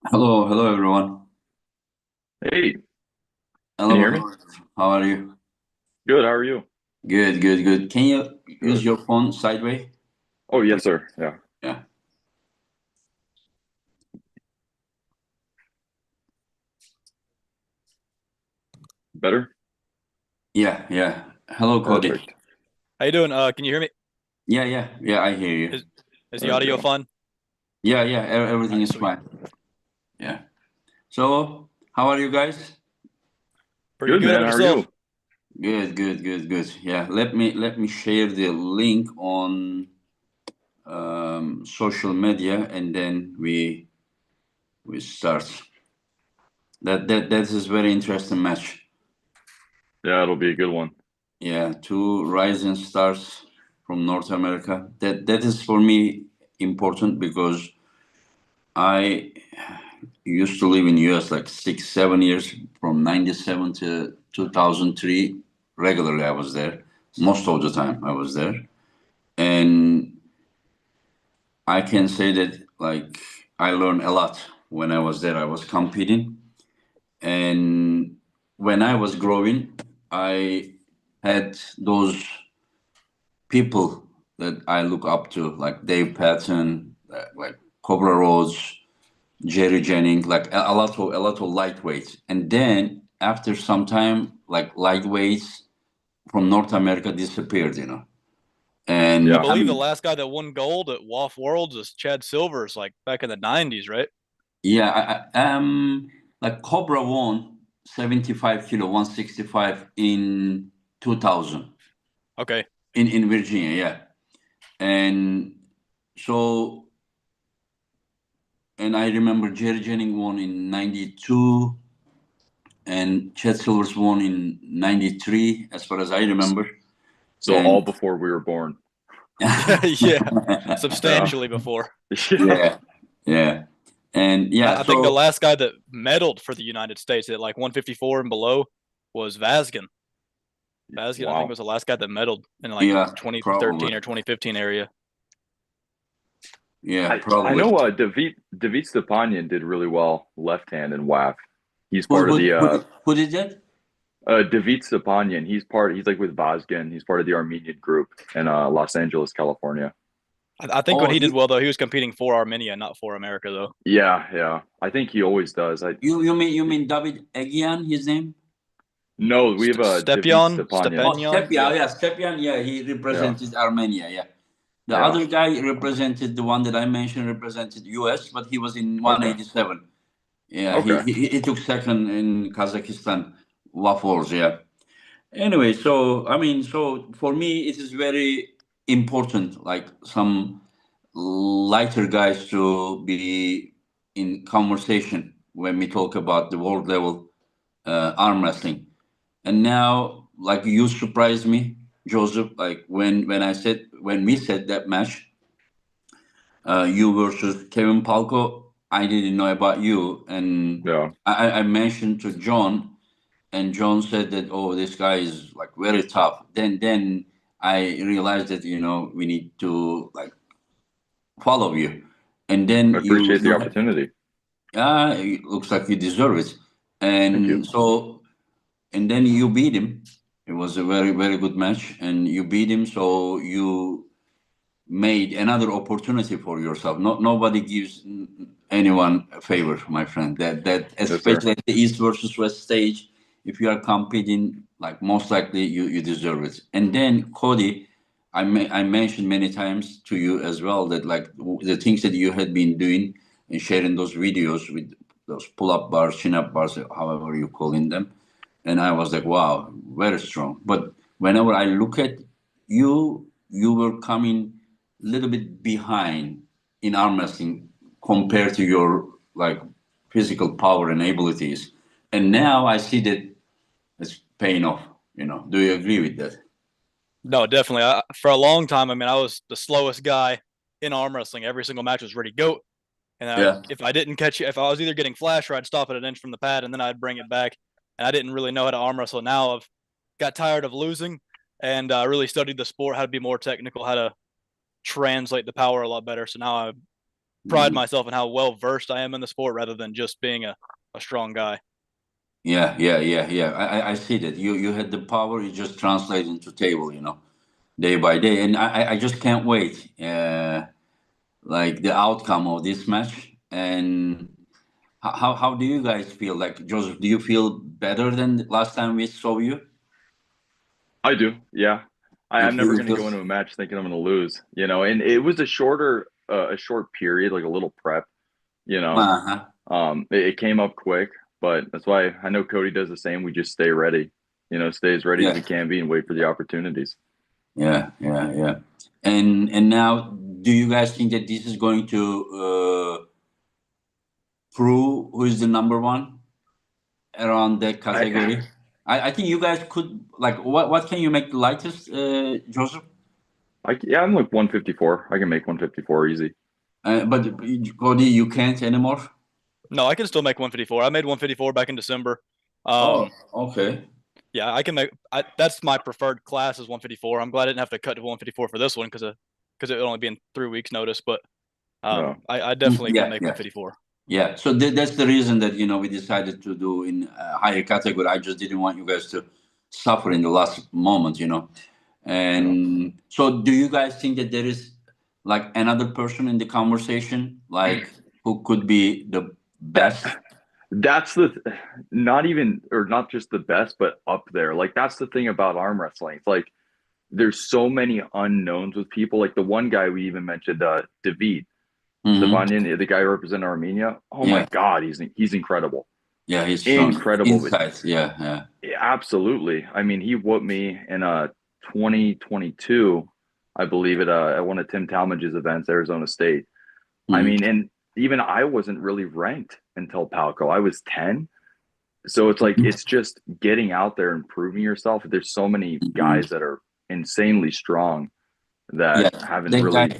Hello, hello everyone. Hey, can you Hello, hear me? hello. How are you? Good. How are you? Good, good, good. Can you use Good. your phone sideways? Oh, yes, sir. Yeah. Yeah. Better? Yeah, yeah. Hello, Cody. Perfect. How you doing? Can you hear me? Yeah, yeah, yeah, I hear you. Is is the There we audio go. fine? Yeah, yeah, All everything right, is sweet. fine. Yeah. So, how are you guys? Pretty Good, good. How man. about How are yourself? you? Good, good, good, good. Yeah, let me share the link on social media and then we start. That is very interesting match. Yeah, it'll be a good one. Yeah, two rising stars from North America. That is for me important because I used to live in US like 6, 7 years from 97 to 2003. Regularly I was there. Most of the time I was there. And I can say that like I learned a lot when I was there. I was competing. And when I was growing, I had those people that I look up to, like Dave Patton, like Cobra Rhodes, Jerry Jennings, like a lot of lightweights. And then after some time, like lightweights from North America disappeared, I And Yeah. I believe the mean, last guy that won gold at WAF Worlds was Chad Silvers, like back in the '90s, right? yeah, like Cobra won 75 kilo, 165 in 2000 Okay. in Virginia, yeah. And so, and I remember Jerry Jennings won in 92 and Chet Silver's won in '93, as far as I remember. So all And before we were born. Yeah, yeah, Yeah. substantially before. Yeah. yeah, yeah, and yeah. I think the So last guy that medaled for the United States at like 154 and below was Vazgen. Vazgen, I think, Wow. was the last guy that medaled in like yeah, 2013 probably. or 2015 area. Yeah, I probably. know David Stepanyan did really well left hand in WAF. He's Who part of who the who did that? David Stepanyan. He's like with Vazgen. He's part of the Armenian group in Los Angeles, California. I think when Oh, he did well though, he was competing for Armenia, not for America though. Yeah, yeah. I think he always does. I you mean David Agian? His name? No, we have David Stepion, Stepanyan. Oh, Stepanian, Stepyan. yeah. Yeah, Stepyan. Yeah, he Yeah, represented Armenia. Yeah. The yeah. other guy represented the one that I mentioned represented US, but he was in Okay, 187. Yeah, he okay. he, he took second in Kazakhstan waffles. Yeah. Anyway, so I mean, so for me, it is very important, like some lighter guys to be in conversation when we talk about the world level arm wrestling. And now, like you surprised me, Joseph. Like when we said that match, you versus Kevin Palco. I didn't know about you, and Yeah, I mentioned to John, and John said that, oh, this guy is like very tough. Then I realized that we need to like follow you, and I then you appreciate the you opportunity. it looks like you deserve it, Thank you. and so and then you beat him. It was a very very good match, and you beat him. So you made another opportunity for yourself. Nobody gives anyone a favor, my friend. That Yes, sir. especially at the East versus West stage, if you are competing, like most likely you deserve it. And then Cody, I mentioned many times to you as well that like the things that you had been doing and sharing those videos with those pull-up bars, chin-up bars, however you calling them, and I was like, wow, very strong. But whenever I look at you, you were coming a little bit behind in arm wrestling compared to your like physical power and abilities. And now I see that it's paying off. Do you agree with that? No, definitely. For a long time, I mean, I was the slowest guy in arm wrestling. Every single match was ready to go. And Yeah. if I didn't catch it, if I was either getting flash or I'd stop at an inch from the pad and then I'd bring it back. And I didn't really know how to arm wrestle. Now I've got tired of losing and really studied the sport, how to be more technical, how to translate the power a lot better. So now pride myself in how well versed I am in the sport rather than just being a strong guy. Yeah. I see that you had the power. You just translate into table, day by day, and I just can't wait. Like the outcome of this match. And how do you guys feel? Like Joseph, do you feel better than the last time we saw you? I do. Yeah. You I'm never feel going to go into a match thinking I'm going to lose, and it was a short period, like a little prep, you know. Uh-huh. It came up quick, but that's why I know Cody does the same. We just stay ready, stay as ready as we Yeah, can be and wait for the opportunities. yeah. And now, do you guys think that this is going to prove who is the number one around that I, category? I think you guys could like what can you make the lightest, Joseph? yeah, I'm like 154. I can make 154 easy. But Cody, you can't anymore. No, I can still make 154. I made 154 back in December. Oh, okay. Yeah, I can make. That's my preferred class is 154. I'm glad I didn't have to cut to 154 for this one because it would only be in 3 weeks notice. But No. I definitely can Yeah, make yeah. 154. Yeah, so that's the reason that we decided to do in a higher category. I just didn't want you guys to suffer in the last moment. No. And so, do you guys think that there is like another person in the conversation, like who could be the best? That that's the not even or not just the best, but up there. Like that's the thing about arm wrestling. It's like there's so many unknowns with people. Like the one guy we even mentioned, David Hmm. Stefanian, the guy who represented Armenia. Oh my Yeah, God, he's incredible, yeah, he's strong. incredible. But Insights, yeah. absolutely, I mean, he whooped me in 2022, I believe, at one of Tim Talmadge's events, Arizona State. I Hmm. mean, and even I wasn't really ranked until Palco. I was 10. So it's like it's just getting out there and proving yourself. There's so many Hmm. guys that are insanely strong Yeah, that haven't that guy, really.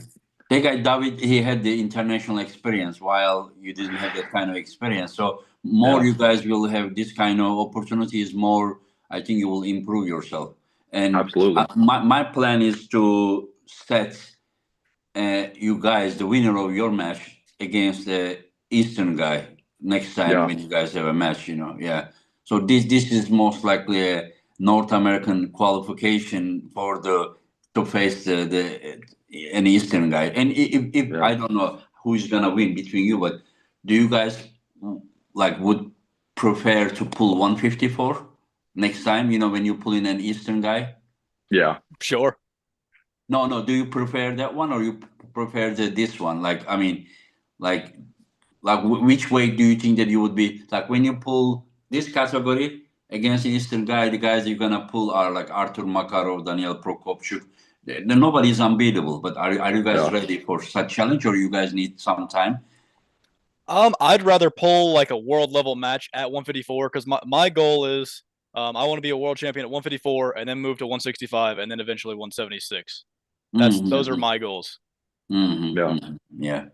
that guy David, he had the international experience while you didn't have that kind of experience. So more Yeah, you guys will have this kind of opportunities, more I think you will improve yourself. And absolutely. my plan is to set you guys the winner of your match against the Eastern guy next time Yeah, when you guys have a match. Yeah. So this is most likely a North American qualification for the to face the an Eastern guy. And if yeah. I don't know who's gonna win between you, but do you guys like would prefer to pull 154 next time? When you pull in an Eastern guy. Yeah. Sure. No. Do you prefer that one or you prefer this one? Like, I mean, like, which way do you think that you would be? Like, when you pull this category against an Eastern guy, the guys you're gonna pull are like Artur Makarov, Daniel Prokopchuk. Nobody is unbeatable. But are you guys Yeah. ready for such challenge, or you guys need some time? I'd rather pull like a world level match at 154 because my goal is I want to be a world champion at 154 and then move to 165 and then eventually 176. Those are Mm-hmm. my goals. Yeah. Yeah.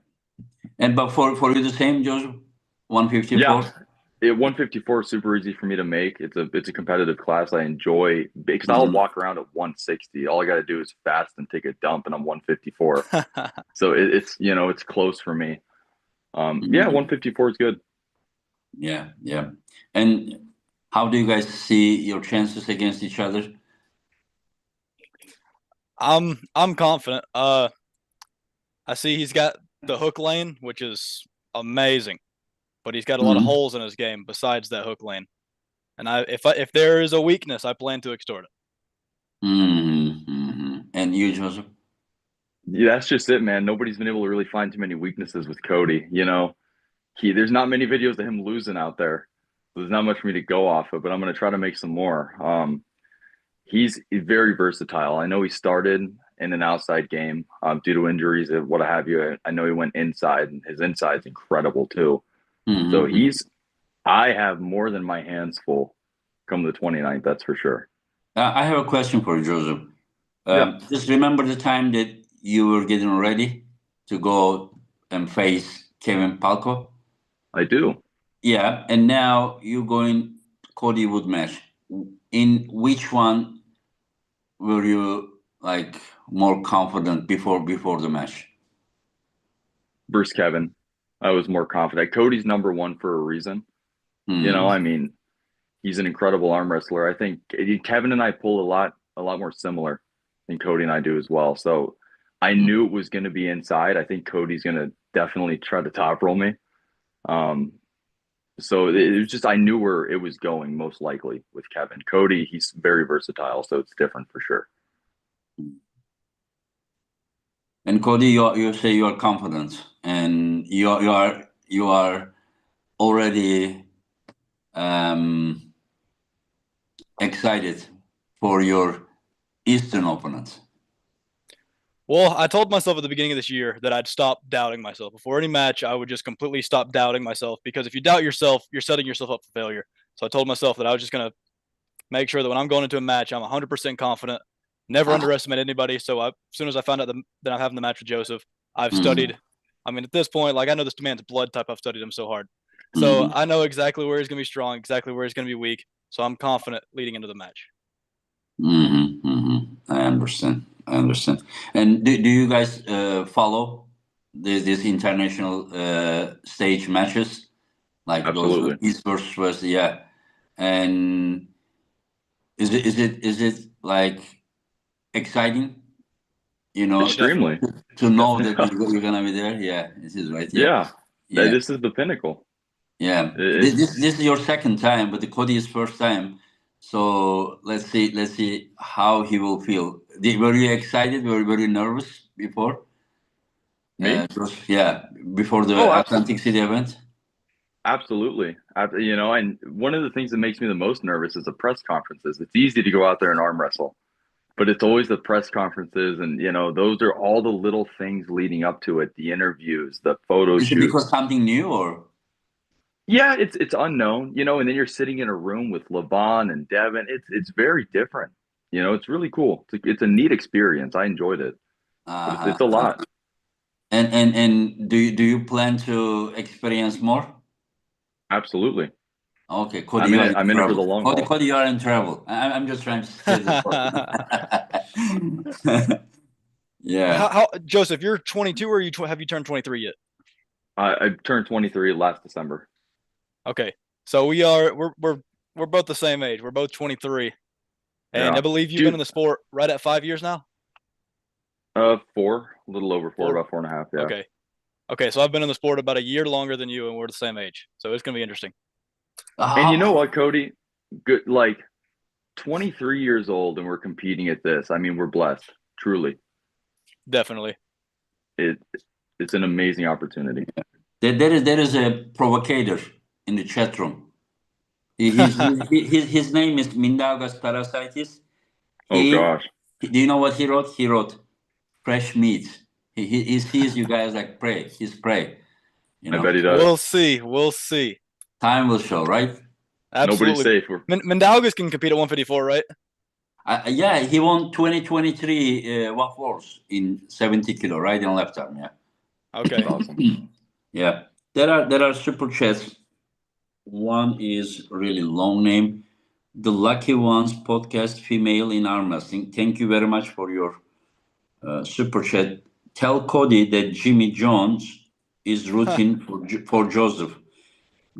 And but for you the same, Joseph, Yeah. 154. 154 is super easy for me to make. It's a competitive class I enjoy because I'll Mm-hmm. walk around at 160. All I got to do is fast and take a dump, and I'm 154. So it's close for me. Yeah, Mm-hmm. 154 is good. Yeah. And how do you guys see your chances against each other? I'm confident. I see he's got the hook lane, which is amazing, but he's got a lot of Mm-hmm. holes in his game besides that hook lane. And if there is a weakness, I plan to extort it. And you, Joseph? Yeah, that's just it, man. Nobody's been able to really find too many weaknesses with Cody. There's not many videos of him losing out there. So there's not much for me to go off of, but I'm going to try to make some more. He's very versatile. I know he started in an outside game due to injuries and what have you. I know he went inside, and his inside's incredible too. So Mm-hmm. I have more than my hands full come the 29th, that's for sure. I have a question for you, Joseph. Yeah, Just remember the time that you were getting ready to go and face Kevin Palco? I do. Yeah, and now you're going Cody Wood match. In which one were you like more confident before the match? versus Kevin. I was more confident. Cody's number one for a reason. You know, I mean, he's an incredible arm wrestler. I think Kevin and I pull a lot more similar than Cody and I do as well. So I knew it was going to be inside. I think Cody's going to definitely try to top roll me. So it was just, I knew where it was going most likely with Kevin. Cody, he's very versatile, so it's different for sure. And Cody, you say you are confident, and you are already excited for your Eastern opponent. Well, I told myself at the beginning of this year that I'd stop doubting myself. Before any match, I would just completely stop doubting myself, because if you doubt yourself, you're setting yourself up for failure. So I told myself that I was just going to make sure that when I'm going into a match, I'm 100% confident, never underestimate anybody. So as soon as I found out that I'm having the match with Joseph, I've studied. I mean, at this point, like, I know this man's blood type. I've studied him so hard. So I know exactly where he's going to be strong, exactly where he's going to be weak. So I'm confident leading into the match. I understand. And do you guys follow these international stage matches, like Absolutely. those East versus West? Yeah. And is it like exciting? You know, Extremely. to know that you're gonna be there. Yeah, this is right. Yeah. This is the pinnacle. Yeah. This is your second time, but the Cody is first time. So let's see how he will feel. Were you excited? Were you nervous before? Me? Before the Atlantic City event. Absolutely. You know, and one of the things that makes me the most nervous is the press conferences. It's easy to go out there and arm wrestle, but it's always the press conferences, and you know, those are all the little things leading up to it, the interviews, the photo shoots. Is it because something new, or? Yeah, it's unknown, you know, and then you're sitting in a room with LeVon and Devin. It's very different. You know, it's really cool. It's a neat experience. I enjoyed it. But it's a lot. And do you plan to experience more? Absolutely. Okay, Cody, I'm in it for the long haul. Cody, you are in trouble. I'm just trying to steer the Yeah. How Joseph, you're 22, or have you turned 23 yet? I turned 23 last December. Okay, so we're both the same age. We're both 23, and I believe you've been in the sport right at 5 years now. 4, a little over 4, about 4.5. Yeah. Okay. So I've been in the sport about a year longer than you, and we're the same age. So it's gonna be interesting. And you know what, Cody? Good, like 23 years old, and we're competing at this. I mean, we're blessed, truly. Definitely. It's an amazing opportunity. There is a provocator in the chat room. His name is Mindaugas Parasitis. Oh gosh. Do you know what he wrote? He wrote fresh meat. He sees you guys like prey. He's prey. You know? I bet he does. We'll see. Time will show, right? Absolutely. Nobody's safe. Mindaugas can compete at 154, right? Yeah, he won 2023 WAF Wars in 70 kilo, right in left arm. Yeah. Okay. Awesome. Yeah, there are super chats. One is really long name. The Lucky Ones podcast, female in arm wrestling. Thank you very much for your super chat. Tell Cody that Jimmy Jones is rooting for Joseph.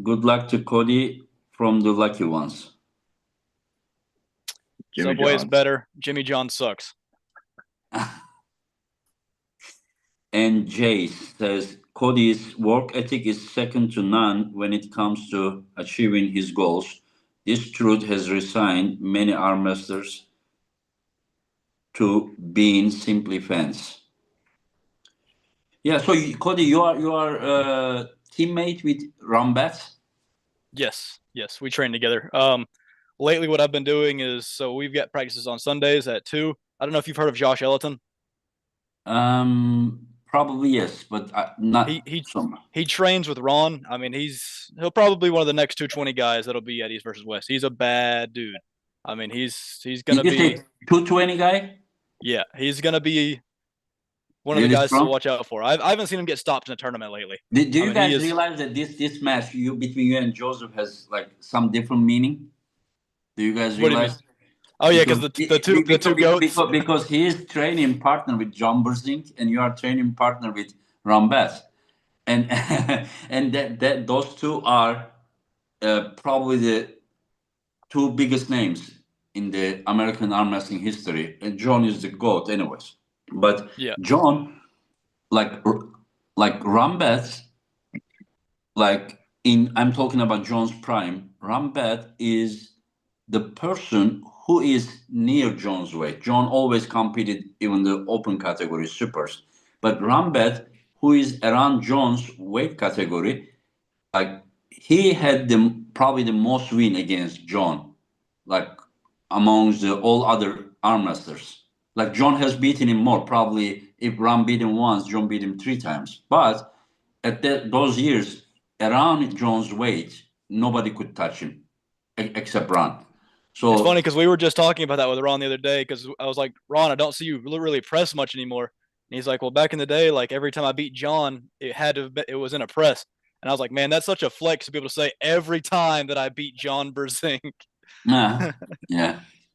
Good luck to Cody from the Lucky Ones. Subway is better. Jimmy John sucks. And Jace says Cody's work ethic is second to none when it comes to achieving his goals. This truth has resigned many arm wrestlers to being simply fans. Yeah, so Cody, you are teammate with Rambat? Yes, we train together. Lately, what I've been doing is, so we've got practices on Sundays at 2. I don't know if you've heard of Josh Ellerton. Probably yes, but not. He trains with Ron. I mean, he'll probably be one of the next 220 guys that'll be at East versus West. He's a bad dude. I mean, he's gonna be 220 guy. Yeah, he's gonna be one of the guys to watch out for. I haven't seen him get stopped in a tournament lately. Do you guys realize that this match between you and Joseph has like some different meaning? Do you guys realize? Oh yeah, because the two goats. Because he is training partner with John Burzink and you are training partner with Rambat. and and that those two are probably the two biggest names in the American arm wrestling history. And John is the GOAT, anyways. But Yeah. John, like like Rambeth, like in I'm talking about John's prime. Rambeth is the person who is near John's weight. John always competed even the open category supers, but Rambeth, who is around John's weight category, like he had the probably the most win against John, like amongst the all other arm wrestlers. Like John has beaten him more. Probably if Ram beat him once, John beat him 3 times. But at those years, around John's weight, nobody could touch him except Ron. It's So funny because we were just talking about that with Ron the other day because I was like, Ron, I don't see you really press much anymore. And he's like, well, back in the day, like every time I beat John, it was in a press. And I was like, man, that's such a flex to be able to say every time that I beat John Berzink. yeah,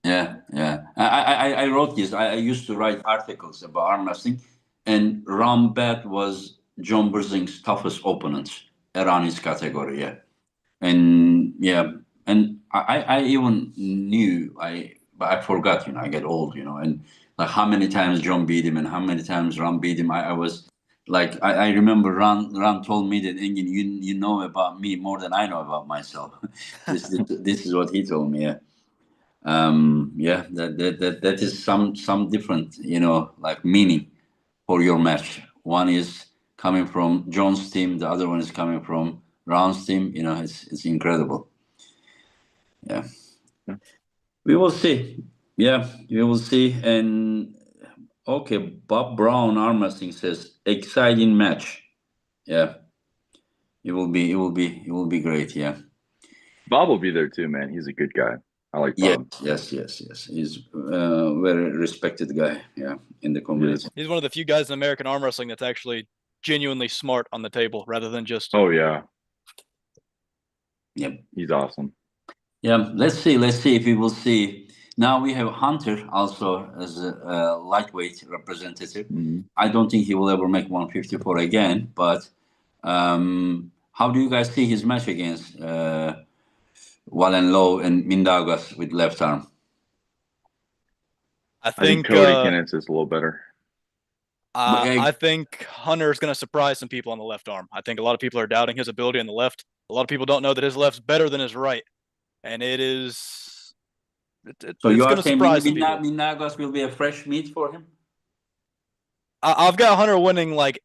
yeah, yeah. I wrote this. I used to write articles about arm wrestling, and Ram Bat was John Berzink's toughest opponent around his category. Yeah, and yeah, and I even knew but I forgot. I get old. And like how many times John beat him and how many times Ram beat him. I was like I remember Ram told me that Engin, you know about me more than I know about myself. This is what he told me. Yeah. Yeah, that is some different, like meaning for your match. One is coming from John's team, the other one is coming from Ron's team. It's incredible. Yeah, we will see. Yeah, we will see. And okay, Bob Brown arm wrestling says exciting match. Yeah, it will be great. Yeah. Bob will be there too, man. He's a good guy. I like Yes, Bob. yes. He's a very respected guy. Yeah, in the Yeah. community. He's one of the few guys in American arm wrestling that's actually genuinely smart on the table rather than just. Oh yeah, Yep. he's awesome. Yeah. Let's see if we will see. Now we have Hunter also as a lightweight representative. Mhm. I don't think he will ever make 154 again. But how do you guys see his match against Wallen Low and Mindaugas with left arm? I I think think Cody Kinnitz is a little better. But, I think Hunter is going to surprise some people on the left arm. I think a lot of people are doubting his ability on the left. A lot of people don't know that his left's better than his right, and it is. so you It's are going to saying surprise some people. Mindaugas will be a fresh meat for him? I've got Hunter winning like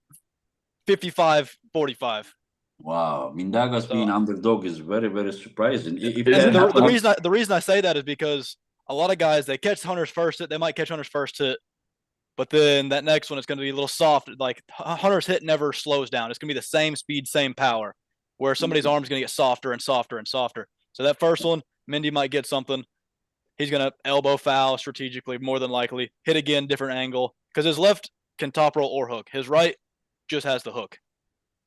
55-45. Wow, Mindaugas being underdog is very, very surprising. If Is that And it? happens, the reason I say that is because a lot of guys they catch Hunter's first hit, they might catch Hunter's first hit, but then that next one is going to be a little soft. Like Hunter's hit never slows down. It's going to be the same speed, same power. Where somebody's arm is going to get softer and softer and softer. So that first one, Mindy might get something. He's going to elbow foul strategically, more than likely. Hit again, different angle. Because his left can top roll or hook. His right just has the hook.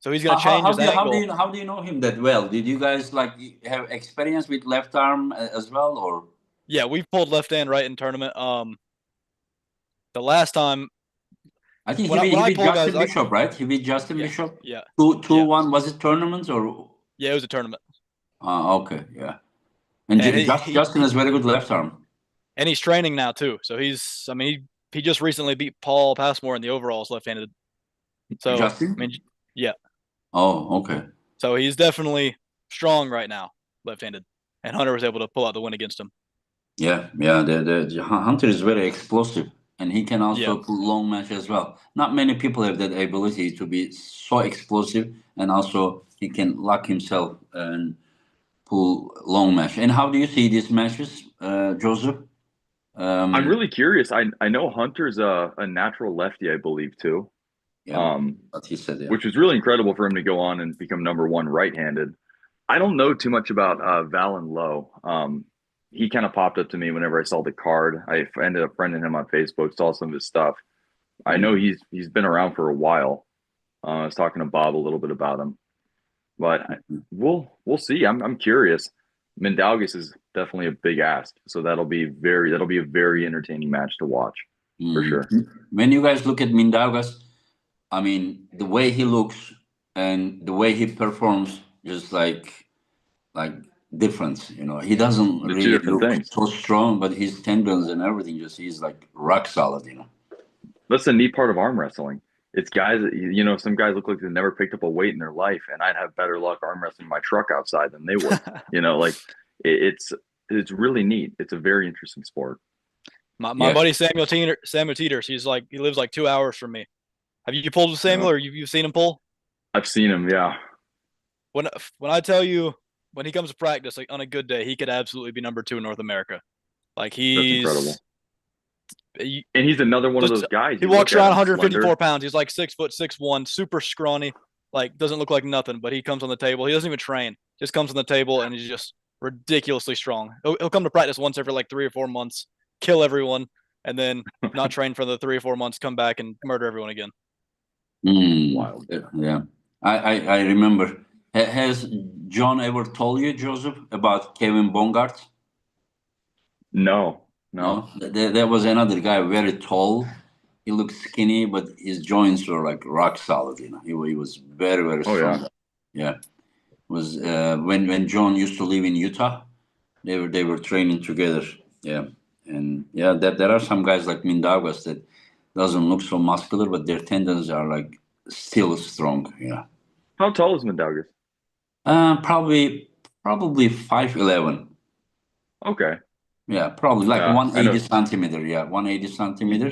So he's going to change his angle. how do you know him that well? Did you guys like have experience with left arm as well, or? Yeah, we've pulled left and right in tournament. The last time I think when he I beat pull guys, Justin Bishop, right? He beat Justin yeah, Bishop. yeah, Two yeah, one. Was it tournament or? yeah, it was a tournament, Okay, yeah. And and Justin has very good left arm. and he's training now too. So I mean, he just recently beat Paul Passmore in the overalls left-handed. So Justin? I mean, yeah. Oh, okay. So he's definitely strong right now, left-handed, and Hunter was able to pull out the win against him. Yeah. The Hunter is very explosive, and he can Yeah, also pull long match as well. Not many people have that ability to be so explosive, and also he can lock himself and pull long match. And how do you see these matches, Joseph? I'm really curious. I know Hunter's a natural lefty, I believe, too. Yeah, what he said. Yeah. Which was really incredible for him to go on and become #1 right-handed. I don't know too much about Valen Lowe. He kind of popped up to me whenever I saw the card. I ended up friending him on Facebook, saw some of his stuff. I know he's been around for a while. I was talking to Bob a little bit about him, but we'll see. I'm curious. Mindaugas is definitely a big ask, so that'll be a very entertaining match to watch for sure. When you guys look at Mindaugas, I mean, the way he looks and the way he performs is like different. You know, he doesn't The two really different look things. so strong, but his tendons and everything just he's like rock solid. You know. That's the neat part of arm wrestling. It's guys that, you know, some guys look like they've never picked up a weight in their life, and I'd have better luck arm wrestling my truck outside than they would. You know, like it's really neat. It's a very interesting sport. My buddy Samuel Teeters, he lives like 2 hours from me. Have you pulled with Samuel, or you've seen him pull? I've seen him, yeah. When I tell you, when he comes to practice, like on a good day, he could absolutely be number 2 in North America. Like That's incredible. And he's another one of those guys. He walks around 154 pounds. He's like 6', 6'1", super scrawny, like doesn't look like nothing. But he comes on the table. He doesn't even train. Just comes on the table and he's just ridiculously strong. He'll come to practice once every like 3 or 4 months, kill everyone, and then not train for the 3 or 4 months, come back and murder everyone again. Wild. Yeah, I remember. Has John ever told you, Joseph, about Kevin Bongard? No. There was another guy, very tall. He looked skinny, but his joints were like rock solid. You know, he was very, very strong. Yeah. It was when John used to live in Utah, they were training together. Yeah, and yeah, there are some guys like Mindaugas that doesn't look so muscular, but their tendons are like still strong. Yeah. How tall is Mindaugas? Probably 5'11". Okay. Yeah, probably like 180 know. centimeter. Yeah, 180 centimeter.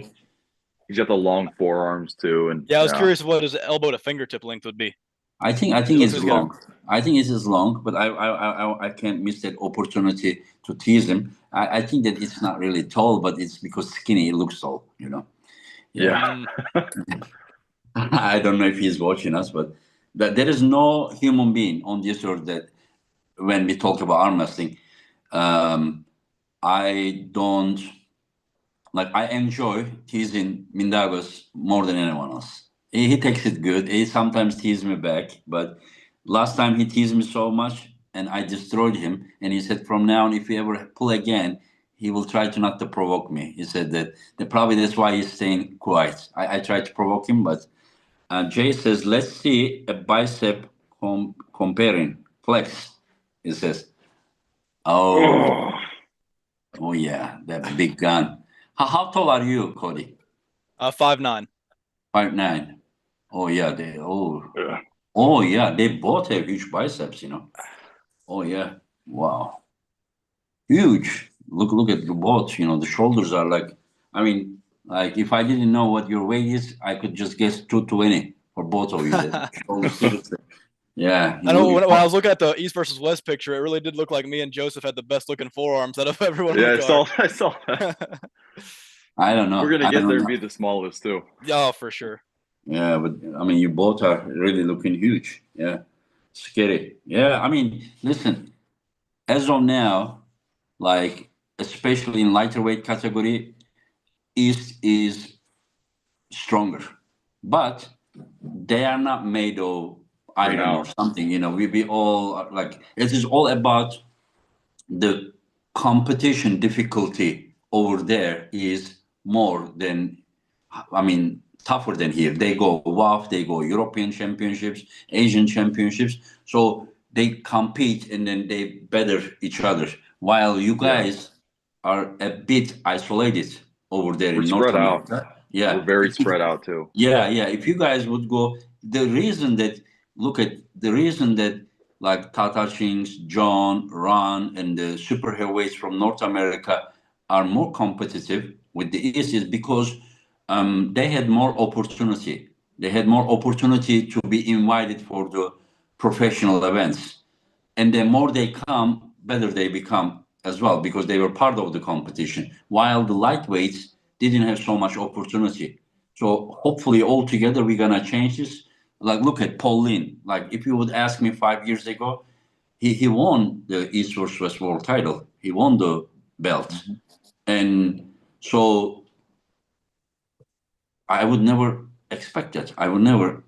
He's got the long forearms too, and yeah, I was curious what his elbow to fingertip length would be. I think it's long. I think it is long, but I can't miss that opportunity to tease him. I think that it's not really tall, but it's because skinny. He looks tall, you know. Yeah. I don't know if he's watching us, but there is no human being on this earth that, when we talk about arm wrestling, I don't like. I enjoy teasing Mindagos more than anyone else. He takes it good. He sometimes teases me back, but last time he teased me so much and I destroyed him. And he said, from now on, if he ever pull again, he will try to not to provoke me. He said that probably that's why he's staying quiet. I tried to provoke him, but Jay says, let's see a bicep comparing flex. He says, oh yeah, that big gun. How tall are you, Cody? 5'9". 5'9". Oh yeah, they both have huge biceps, you know. Oh yeah, wow, huge. Look at the both. You know, the shoulders are like. I mean, like if I didn't know what your weight is, I could just guess 220 for both of you. Seriously. Yeah. I know when I was looking at the East versus West picture, it really did look like me and Joseph had the best looking forearms out of everyone. Yeah, I saw that. I don't know. We're gonna get there and be the smallest too. Yeah, for sure. Yeah, but I mean, you both are really looking huge. Yeah, scary. Yeah, I mean, listen, as of now, like especially in lighter weight category, East is stronger, but they are not made of iron or something. You know, we all like it is all about the competition difficulty over there is more than, I mean, tougher than here. They go WAF, they go European Championships, Asian Championships. So they compete and then they better each other. While you guys are a bit isolated over there in North America. Yeah. We're very spread out too. Yeah. If you guys would go, the reason that like Tata Chings, John, Ron, and the super heavyweights from North America are more competitive with the East is because they had more opportunity. They had more opportunity to be invited for the professional events. And the more they come, better they become as well because they were part of the competition. While the lightweights didn't have so much opportunity. So hopefully altogether we're going to change this. Like, look at Paul Lin. Like, if you would ask me 5 years ago, he won the East versus West world title. He won the belt. Mm-hmm. And so I would never expect that. I would never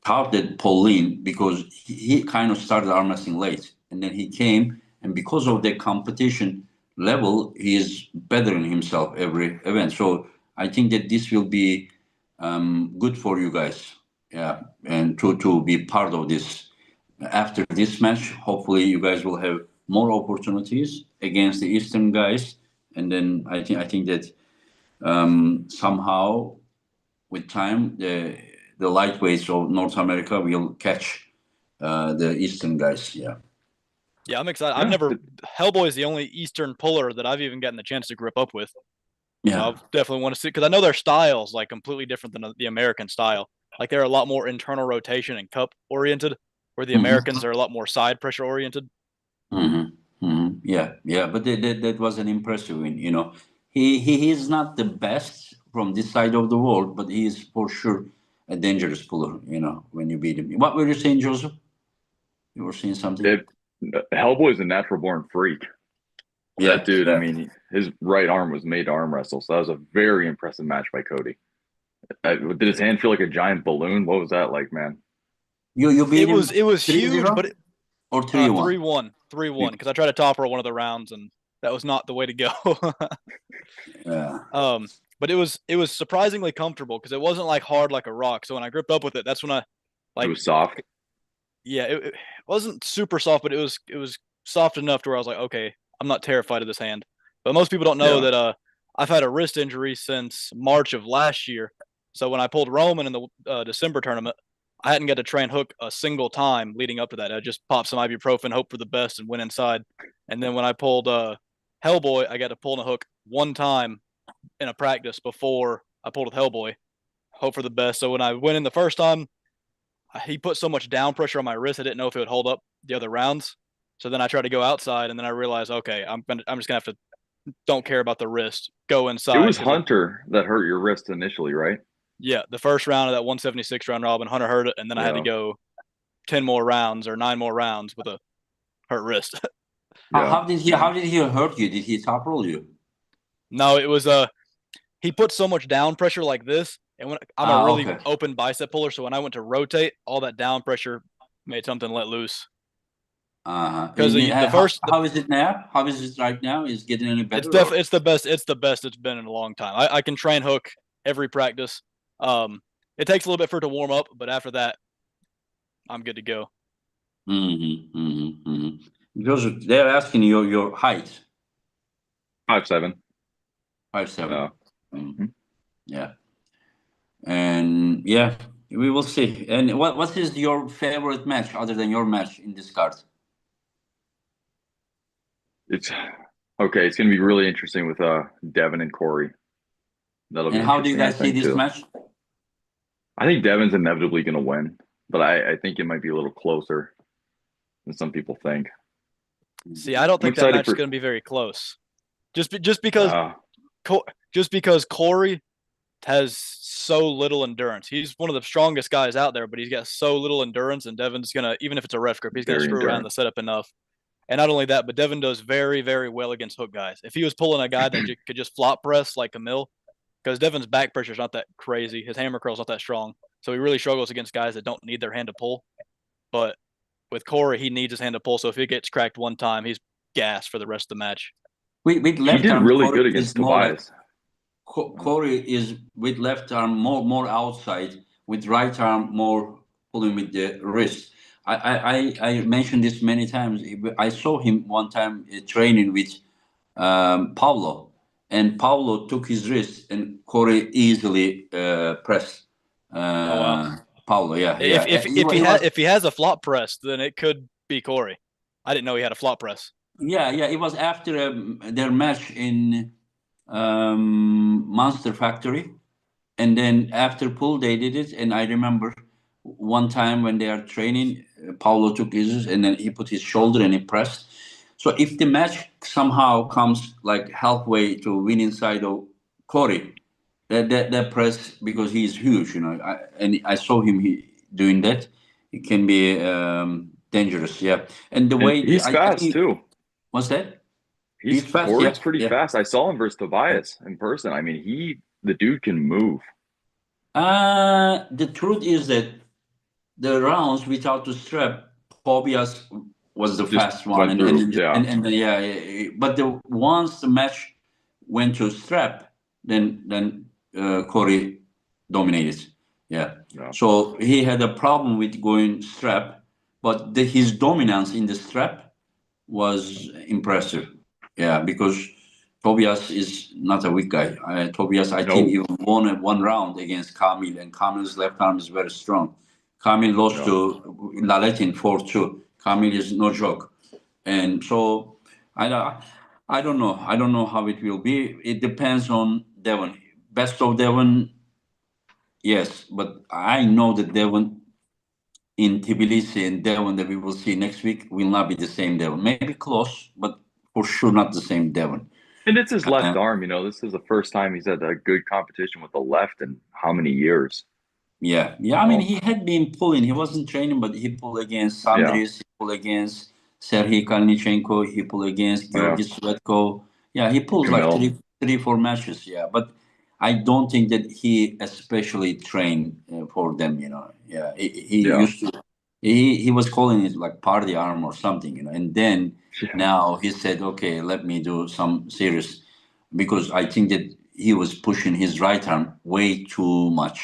thought that Paul Lin, because he kind of started arm wrestling late. And then he came, and because of the competition level, he is bettering himself every event. So I think that this will be good for you guys. Yeah, and to be part of this. After this match, hopefully you guys will have more opportunities against the Eastern guys, and then I think that somehow with time the lightweights of North America will catch the Eastern guys. Yeah. Yeah, I'm excited. Yeah, Hellboy is the only Eastern puller that I've even gotten the chance to grip up with. So Yeah. I definitely want to see, because I know their style's like completely different than the American style. Like they're a lot more internal rotation and cup oriented, where the hmm Americans are a lot more side pressure oriented. Yeah, yeah, but that was an impressive win. He is not the best from this side of the world, but he is for sure a dangerous puller. When you beat him. What were you saying, Joseph? You were saying something? it, Hellboy's a natural born freak. Yeah, That dude, I yeah. mean, his right arm was made to arm wrestle, so that was a very impressive match by Cody. Did his hand feel like a giant balloon? What was that like, man? You beat It him was huge, 3-0 but or 3-1? 3-1, 3-1, because I tried to top roll one of the rounds and that was not the way to go. Yeah. But it was surprisingly comfortable because it wasn't like hard like a rock. So when I gripped up with it, that's when I It like was soft. yeah, it wasn't super soft, but it was soft enough to where I was like, okay, I'm not terrified of this hand. But most people don't know Yeah. that I've had a wrist injury since March of last year. So when I pulled Roman in the December tournament, I hadn't got to try and hook a single time leading up to that. I just popped some ibuprofen, hope for the best, and went inside. And then when I pulled Hellboy, I got to pull in a hook one time in a practice before I pulled with Hellboy, hope for the best. So when I went in the first time, he put so much down pressure on my wrist, I didn't know if it would hold up the other rounds. So then I tried to go outside, and then I realized, okay, I'm just gonna have to don't care about the wrist, go It inside was because Hunter that hurt your wrist initially, right? yeah, the first round of that 176 round robin, Hunter hurt it, and then I had to Yeah. go 10 more rounds or 9 more rounds with a hurt wrist. How, Yeah. how did he how did he hurt you? Did he top roll you? No, it was he put so much down pressure like this, and when I'm a really Okay. open bicep puller, so when I went to rotate, all that down pressure made something let loose. Because the first How is it now? How is it right now? Is it getting any better or? it's the best it's been in a long time. I can train hook every practice. It takes a little bit for it to warm up, but after that, I'm good to go. Because they're asking your height, 5'7". 5'7". Yeah. Yeah, and yeah, we will see. And what is your favorite match other than your match in this card? It's okay. It's gonna be really interesting with Devin and Corey. That'll be And how do you interesting, I guys see think, this too. match? I think Devin's inevitably gonna win, but I think it might be a little closer than some people think. See, I don't I'm think that excited match is for going to be very close. Just because uh just because Corey has so little endurance. He's one of the strongest guys out there, but he's got so little endurance. And Devin's gonna, even if it's a ref grip, he's gonna very screw around the endurance. setup enough. And not only that, but Devin does very, very well against hook guys. If he was pulling a guy that could just flop press like Camille, because Devin's back pressure is not that crazy, his hammer curl is not that strong, so he really struggles against guys that don't need their hand to pull. But with Corey, he needs his hand to pull. So if he gets cracked one time, he's gassed for the rest of the match. With He left did arm, really Corey good is against more like Tobias. Corey is with left arm more outside, with right arm more pulling with the wrist. I mentioned this many times. I saw him one time training with Paulo, and Paulo took his wrist, and Corey easily pressed Oh wow! Paulo. Yeah, If yeah. if if he has a flop press, then it could be Corey. I didn't know he had a flop press. Yeah, yeah. It was after their match in Monster Factory. And then after pool, they did it. And I remember one time when they are training, Paulo took his and then he put his shoulder and he pressed. So if the match somehow comes like halfway to winning side of Corey, that press because he's huge, and I saw him doing that. It can be dangerous, yeah. And the And way he's I fast think too. what's that? He's He's fast, yeah, Corey's pretty yeah. fast. I saw him versus Tobias in person. I mean, the dude can move. The truth is that the rounds without the strap, Pobias was the Just fast one, went and through. and Yeah. and, and yeah. But once the match went to strap, then Corey dominated. Yeah. Yeah. So he had a problem with going strap, but his dominance in the strap was impressive. Yeah, because Tobias is not a weak guy. Tobias, I think No. he won one round against Kamil, and Kamil's left arm is very strong. Kamil lost Yeah. to Laletin 4-2. Kamil is no joke. And so I, don't- I don't know. I don't know how it will be. It depends on Devon. Best of Devon, yes, but I know that Devon in Tbilisi and Devon that we will see next week will not be the same Devon. Maybe close, but for sure not the same Devon. And it's his left Uh, arm. This is the first time he's had a good competition with the left in how many years? yeah. I mean, he had been pulling. He wasn't training, but he pulled against Yeah. Sandris. He pulled against Serhii Kalnichenko. He pulled against Yeah. Georgi Svetko. Yeah, he pulls like Camille. three, 4 matches. Yeah, but I don't think that he especially trained for them. Yeah, he Yeah. used to. He was calling it like party arm or something. And then Yeah. now he said, okay, let me do some serious, because I think that he was pushing his right arm way too much,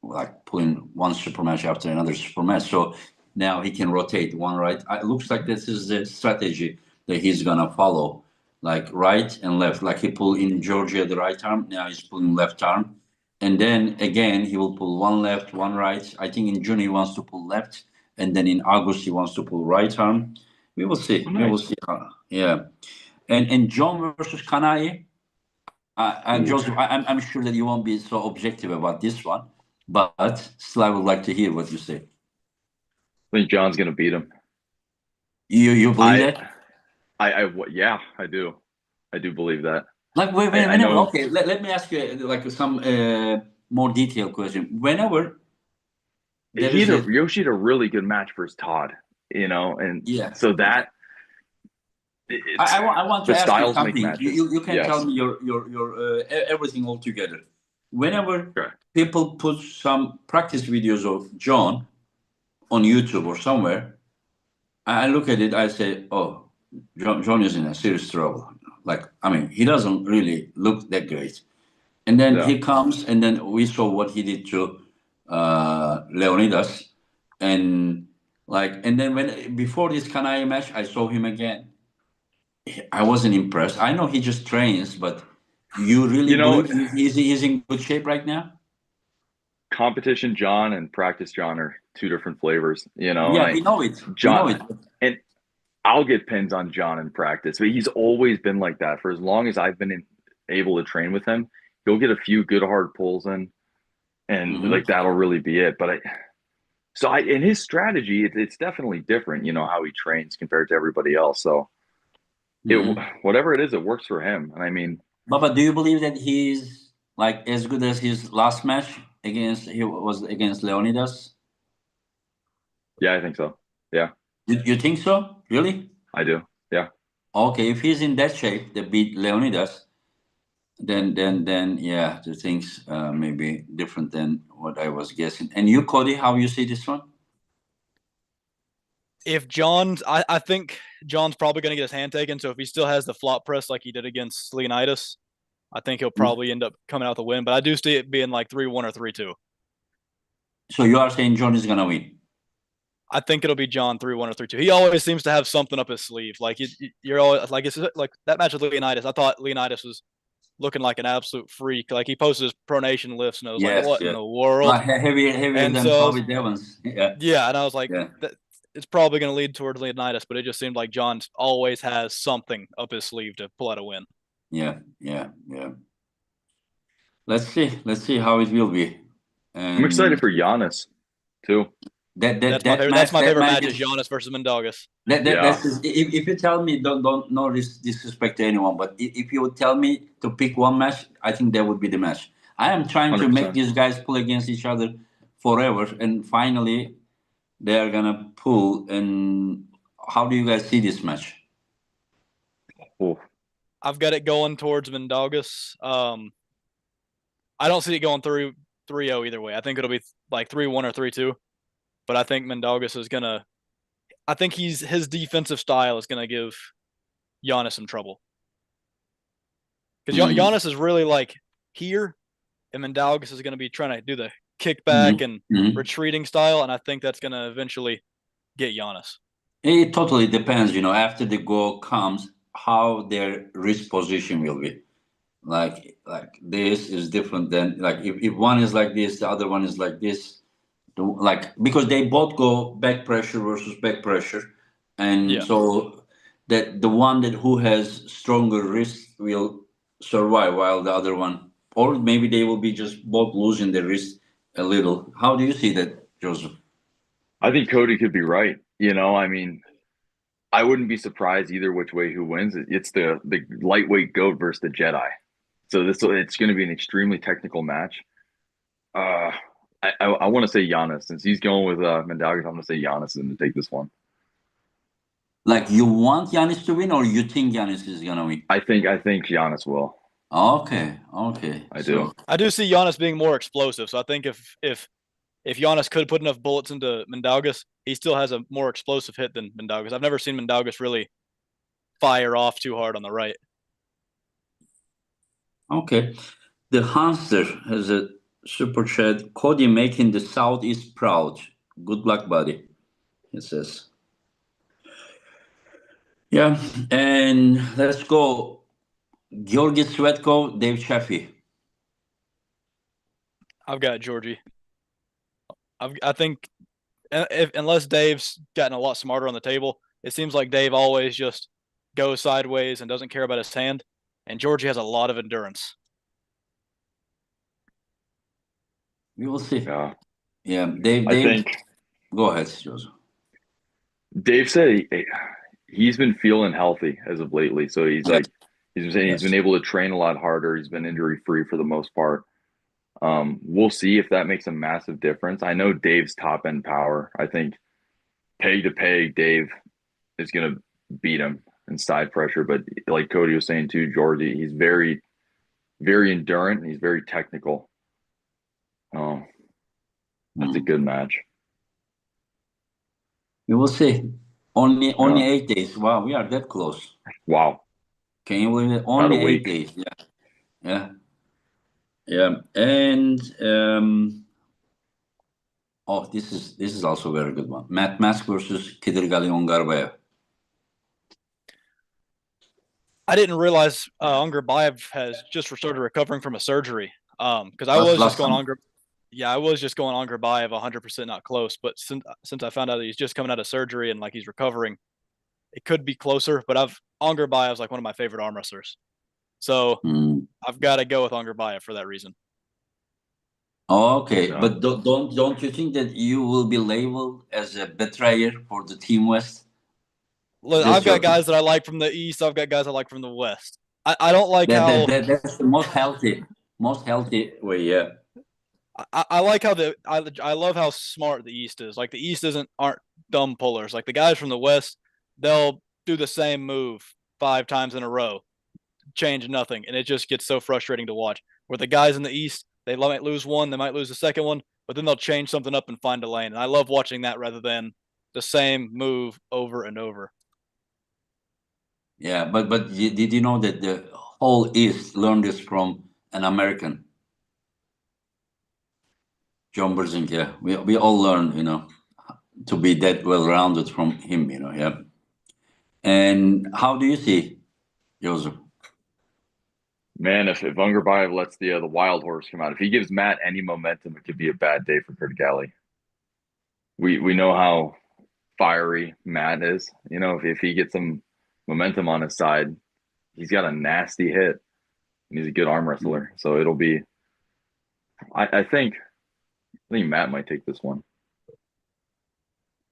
like pulling one super match after another super match. So now he can rotate one right. It looks like this is the strategy that he's gonna follow, like right and left. Like he pulled in Georgia the right arm. Now he's pulling left arm, and then again he will pull one left, one right. I think in June he wants to pull left, and then in August he wants to pull right arm. We will see. Oh, We will nice. see. Yeah. And John versus Kanai. Ooh. Joseph, I'm sure that you won't be so objective about this one, but still, I would like to hear what you say. I think John's gonna beat him. You believe I, that? yeah, I do. I do believe that. Like I whenever, know okay, let me ask you like some more detailed question. Whenever there is a Yoshi had a really good match versus Todd, and yeah, so that it's I want to the ask you styles make something. matches. You can tell Yes. me your everything all together. Whenever Okay. people put some practice videos of John on YouTube or somewhere, I look at it, I say, oh, John is in a serious trouble. Like, I mean, he doesn't really look that great. And then Yeah. he comes, and then we saw what he did to Leonidas. And and then before this Kanai match, I saw him again. I wasn't impressed. I know he just trains, but you really You know, believe he's in good shape right now? competition John and practice John are two different flavors, and Yeah, we know it. We know John it. and I'll get pins on John in practice, but he's always been like that for as long as I've been able to train with him. He'll get a few good hard pulls in, and Hmm. like that'll really be it. But in his strategy, it's definitely different, how he trains compared to everybody else. So it Hmm. whatever it is, it works for him. And I mean, Baba, do you believe that he's like as good as his last match he was against Leonidas? yeah, I think so. Yeah, You think so? Really? I do. Yeah. Okay, if he's in that shape that beat Leonidas, then yeah, the things may be different than what I was guessing. And you, Cody, how you see this one? If John's, I think John's probably going to get his hand taken. So if he still has the flop press like he did against Leonidas, I think he'll probably end up coming out the win. But I do see it being like 3-1 or 3-2. So you are saying John is gonna win? I think it'll be John 3-1 or 3-2. He always seems to have something up his sleeve. Like you're always like it's like that match with Leonidas. I thought Leonidas was looking like an absolute freak. Like he posted his pronation lifts, and I was like, Yes, what in yes. the world? Like heavier And than so Bobby Devons. Yeah, yeah, and I was like, yeah, it's probably going to lead towards Leonidas, but it just seemed like John always has something up his sleeve to pull out a win. yeah. Let's see how it will be. I'm excited And for Giannis too. That's my that favorite match match is is Giannis versus Mendogas. Yeah, if you tell me, don't no disrespect to anyone, but if you would tell me to pick one match, I think that would be the match. I am trying to make 100%. these guys pull against each other forever, and finally they are gonna pull. And how do you guys see this match? Oh, I've got it going towards Mendogas. I don't see it going through 3-0 either way. I think it'll be like 3-1 or 3-2. But I think Mendogas is gonna. I think his defensive style is gonna give Giannis some trouble because Mm, Giannis is really like here, and Mendogas is gonna be trying to do the kickback and retreating style, and I think that's going to eventually get Giannis. It totally depends, after the goal comes, how their wrist position will be. Like this is different than like if one is like this, the other one is like this. Like because they both go back pressure versus back pressure, and Yeah. so that the one that who has stronger wrist will survive while the other one, or maybe they will be just both losing their wrist a little. How do you see that, Joseph? I think Cody could be right. I mean, I wouldn't be surprised either which way who wins. It's the lightweight goat versus the Jedi. So it's going to be an extremely technical match. I want to say Giannis since he's going with Mendogas. I'm going to say Giannis is going to take this one. Like you want Giannis to win, or you think Giannis is gonna win? I think Giannis will. Okay. I do. I do see Giannis being more explosive. So I think if Giannis could put enough bullets into Mendogas, he still has a more explosive hit than Mendogas. I've never seen Mendogas really fire off too hard on the right. Okay. The Hamster has a super chat. Cody making the Southeast proud. Good luck, buddy. It says. Yeah, and let's go. Georgi Svetko, Dave Chaffee. I've got Georgie. I think unless Dave's gotten a lot smarter on the table, it seems like Dave always just goes sideways and doesn't care about his hand. And Georgie has a lot of endurance. We will see. Yeah. Yeah, Dave. I think. Go ahead, Joseph. Dave said he's been feeling healthy as of lately. So he's like he's been saying he's been able to train a lot harder. He's been injury free for the most part. We'll see if that makes a massive difference. I know Dave's top end power. I think peg to peg, Dave is going to beat him in side pressure. But like Cody was saying too, Georgie, he's very, very endurant. And he's very technical. Oh, that's a good match. We will see. Only 8 days. Wow, we are that close. Wow. Can you believe it? Only 8 days. Yeah. And this is also a very good one. Matt Mask versus Kidirgali Ongarbayev. I didn't realize Ongarbayev has just started recovering from a surgery. Because I was just going Ongarbayev 100% not close. But since I found out that he's just coming out of surgery and like he's recovering, it could be closer. But Ongarbayev's like one of my favorite arm wrestlers. So I've got to go with Ongarbayev for that reason. Okay, but don't you think that you will be labeled as a betrayer for the Team West? Look, I've got guys that I like from the East. I've got guys I like from the West. I don't like how that's the most healthy way. Yeah. I like how I love how smart the East is. Like the East aren't dumb pullers. Like the guys from the West, they'll do the same move 5 times in a row, change nothing, and it just gets so frustrating to watch. Where the guys in the East, they might lose one, they might lose the second one, but then they'll change something up and find a lane. And I love watching that rather than the same move over and over. Yeah, but did you know that the whole East learned this from an American, John Brzezinski? Yeah, we all learned, to be that well-rounded from him, yeah. And how do you see, Joseph? Man, if Ongarbayev lets the wild horse come out, if he gives Matt any momentum, it could be a bad day for Kurtgali. We know how fiery Matt is. If he gets some momentum on his side, he's got a nasty hit, and he's a good arm wrestler. So it'll be. I think Matt might take this one.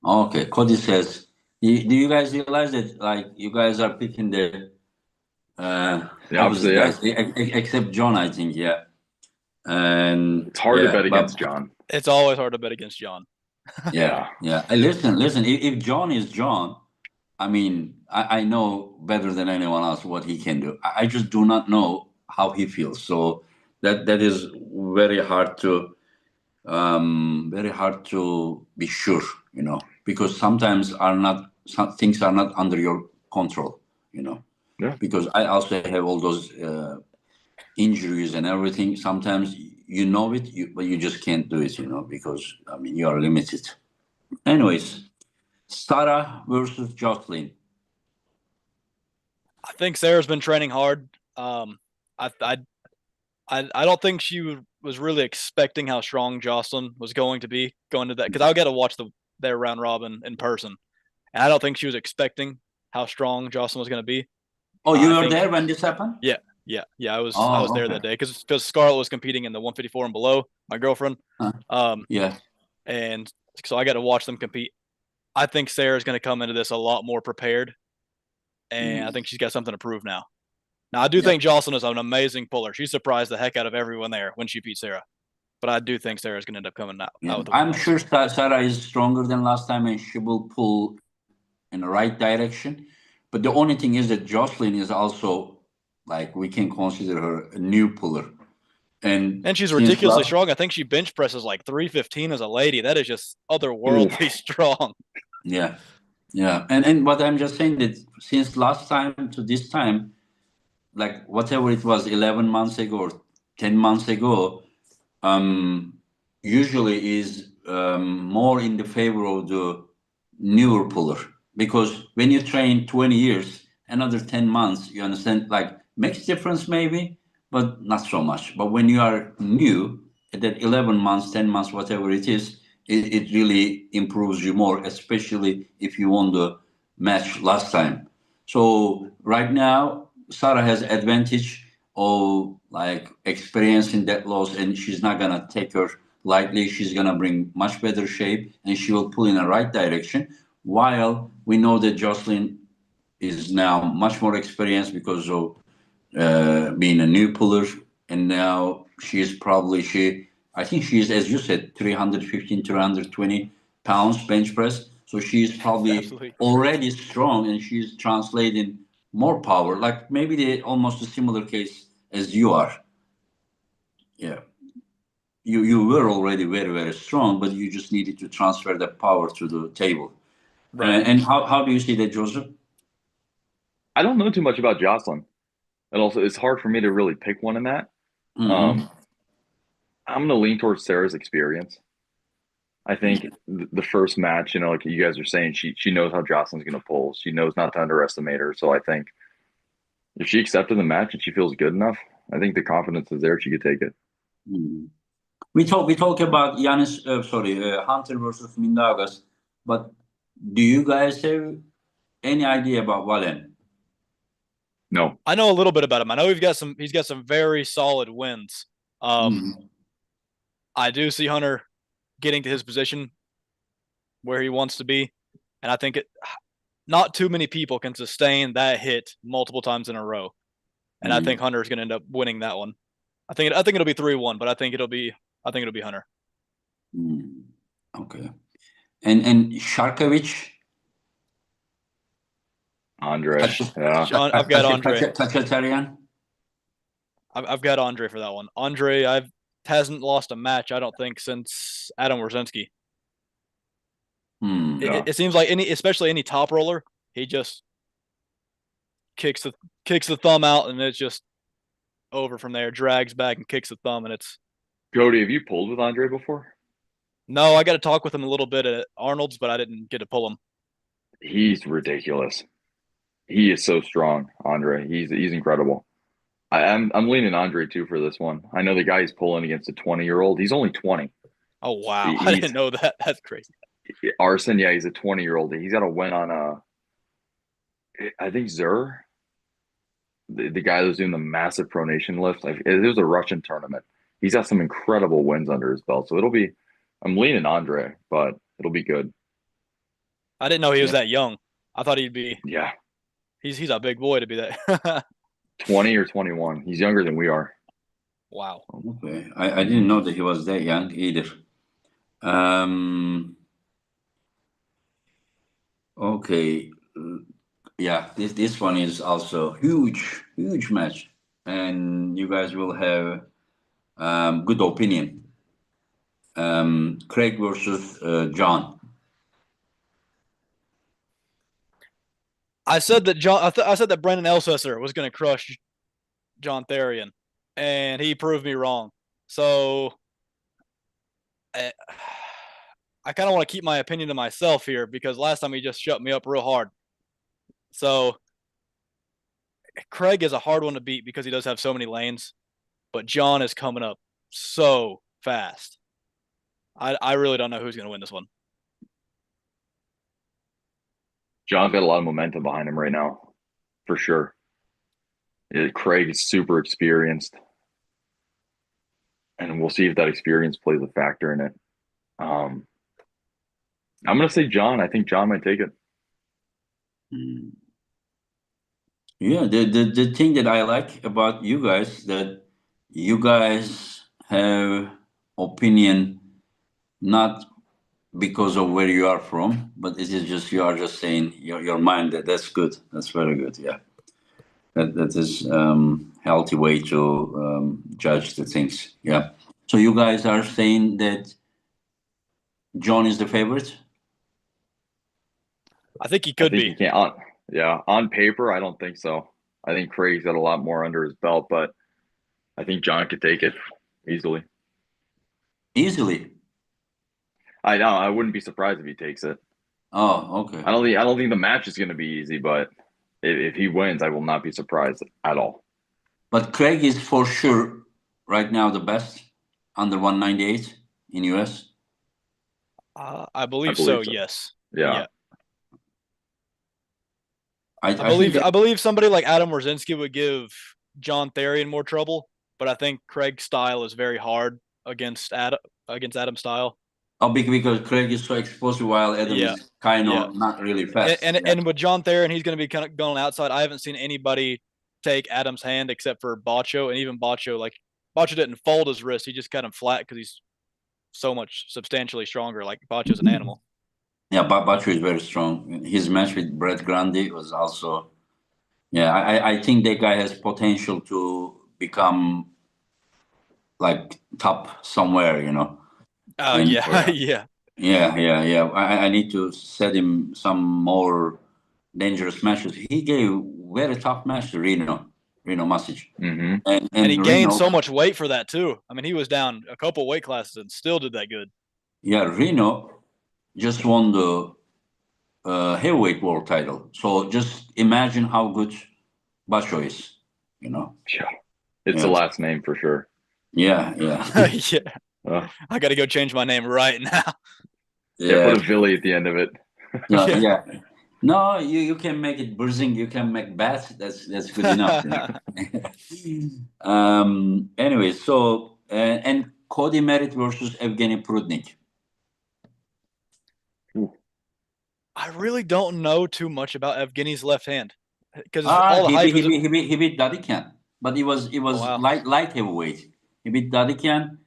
Okay, Cody says, do you guys realize that like you guys are picking the opposite guys, except John, I think, yeah. And it's hard to bet against John. It's always hard to bet against John. Yeah. Listen. If John is John, I mean, I know better than anyone else what he can do. I just do not know how he feels. So that is very hard to be sure, because sometimes some things are not under your control, Yeah. Because I also have all those injuries and everything. Sometimes you know it, but you just can't do it, because I mean you are limited. Anyways, Sarah versus Jocelyn. I think Sarah's been training hard. I don't think she was really expecting how strong Jocelyn was going to be going to that, because I got to watch their round robin in person, and I don't think she was expecting how strong Jocelyn was going to be. Oh, you were there when this happened? Yeah. I was Oh, there okay. that day because Scarlett was competing in the 154 and below, my girlfriend. Yeah. And so I got to watch them compete. I think Sarah's going to come into this a lot more prepared, and I think she's got something to prove now. Now, I do think Jocelyn is an amazing puller. She surprised the heck out of everyone there when she beat Sarah. But I do think Sarah's going to end up coming out with the win. I'm sure Sarah is stronger than last time, and she will pull in the right direction. But the only thing is that Jocelyn is also, like, we can consider her a new puller. And she's ridiculously strong. I think she bench presses like 315 as a lady. That is just otherworldly strong. Yeah. Yeah. And what I'm just saying that since last time to this time, like whatever it was 11 months ago or 10 months ago, usually is more in the favor of the newer puller, because when you train 20 years, another 10 months, you understand, like, makes difference maybe, but not so much. But when you are new, at that 11 months, 10 months, whatever it is, it really improves you more, especially if you won the match last time. So right now, Sarah has advantage of like experience in that loss, and she's not gonna take her lightly. She's gonna bring much better shape, and she will pull in the right direction. While we know that Jocelyn is now much more experienced because of being a new puller, and now I think she is, as you said, 315, 320 pounds bench press. So she's probably already strong, and she's translating more power, like maybe almost a similar case as you are. Yeah. You were already very, very strong, but you just needed to transfer that power to the table. Right. And how do you see that, Joseph? I don't know too much about Jocelyn. And also, it's hard for me to really pick one in that. I'm going to lean towards Sarah's experience. I think the first match, like you guys are saying, she knows how Jocelyn's going to pull. She knows not to underestimate her. So I think if she accepted the match and she feels good enough, I think the confidence is there. She could take it. We talk about Hunter versus Mindaugas, but do you guys have any idea about Valen? No, I know a little bit about him. I know he's got some very solid wins. I do see Hunter getting to his position where he wants to be, and I think not too many people can sustain that hit multiple times in a row. And I think Hunter is going to end up winning that one. I think it'll be 3-1, but I think it'll be Hunter. Okay. And Sharkovic? Andre. Yeah. I've got Andre. Kachatarian? I've got Andre for that one. Andre hasn't lost a match, I don't think, since Adam Wrzynski. It seems like especially any top roller, he just kicks the thumb out, and it's just over from there. Drags back and kicks the thumb, and it's. Cody, have you pulled with Andre before? No, I got to talk with him a little bit at Arnold's, but I didn't get to pull him. He's ridiculous. He is so strong, Andre. He's incredible. I'm leaning Andre too for this one. I know the guy he's pulling against a 20-year-old. He's only 20. Oh wow, I didn't know that. That's crazy. Arson, yeah, he's a 20-year-old. He's got a win on I think Zur, the guy that was doing the massive pronation lift. It was a Russian tournament. He's got some incredible wins under his belt. So I'm leaning Andre, but it'll be good. I didn't know he was that young. I thought he'd be. Yeah. He's a big boy to be that. 20 or 21. He's younger than we are. Wow. Okay. I didn't know that he was that young either. Okay. Yeah, this one is also huge match, and you guys will have good opinion. Craig versus John. I said that I said that Brendan Elsesser was going to crush John Therian, and he proved me wrong. So I kind of want to keep my opinion to myself here because last time he just shut me up real hard. So Craig is a hard one to beat because he does have so many lanes, but John is coming up so fast. I really don't know who's going to win this one. John's got a lot of momentum behind him right now, for sure. Craig is super experienced, and we'll see if that experience plays a factor in it. I'm going to say John. I think John might take it. Yeah, the thing that I like about you guys that you guys have opinion not because of where you are from, but it is just you are just saying your mind that's good. That's very good. Yeah, that is healthy way to judge the things. Yeah. So you guys are saying that John is the favorite? I think he I could think be. he can't. Yeah, on paper, I don't think so. I think Craig's got a lot more under his belt, but I think John could take it easily. Easily. I know. I wouldn't be surprised if he takes it. Oh, okay. I don't think the match is going to be easy, but if he wins, I will not be surprised at all. But Craig is for sure right now the best under 198 in US. I believe so. Yes. Yeah. I believe somebody like Adam Rosinski would give John Therian more trouble, but I think Craig's style is very hard against Adam's style. Oh, because Craig is so explosive while Adam is kind of not really fast. And with John Therian, he's going to be kind of going outside. I haven't seen anybody take Adam's hand except for Bacho, and even Bacho didn't fold his wrist. He just cut him flat because he's so much substantially stronger. Like Bacho's an animal. Yeah, Bacho is very strong. His match with Brett Grundy was also, I think that guy has potential to become like top somewhere, Oh, yeah. Yeah. I need to set him some more dangerous matches. He gave very tough match to Reno Masic. Mm-hmm. And he gained so much weight for that too. I mean, he was down a couple weight classes and still did that good. Yeah, Reno just won the heavyweight world title. So just imagine how good Basho is, Yeah, it's the last name for sure. Yeah. Yeah. I got to go change my name right now. Yeah, put a Billy at the end of it. Yeah. No, you can make it Burzing. You can make Bat. That's good enough. Anyway, so and Cody Merritt versus Evgeny Prudnik. I really don't know too much about Evgeny's left hand because he beat Dadikian, but it was light heavyweight. He beat Dadikian,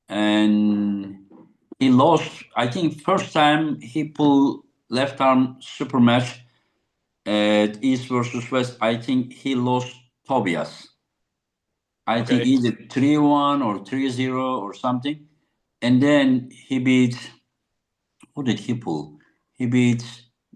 and he lost. I think first time he pulled left arm super match at East versus West. I think he lost Tobias. I think either 3-1 or 3-0 or something, and then he beat. Who did he pull? He beat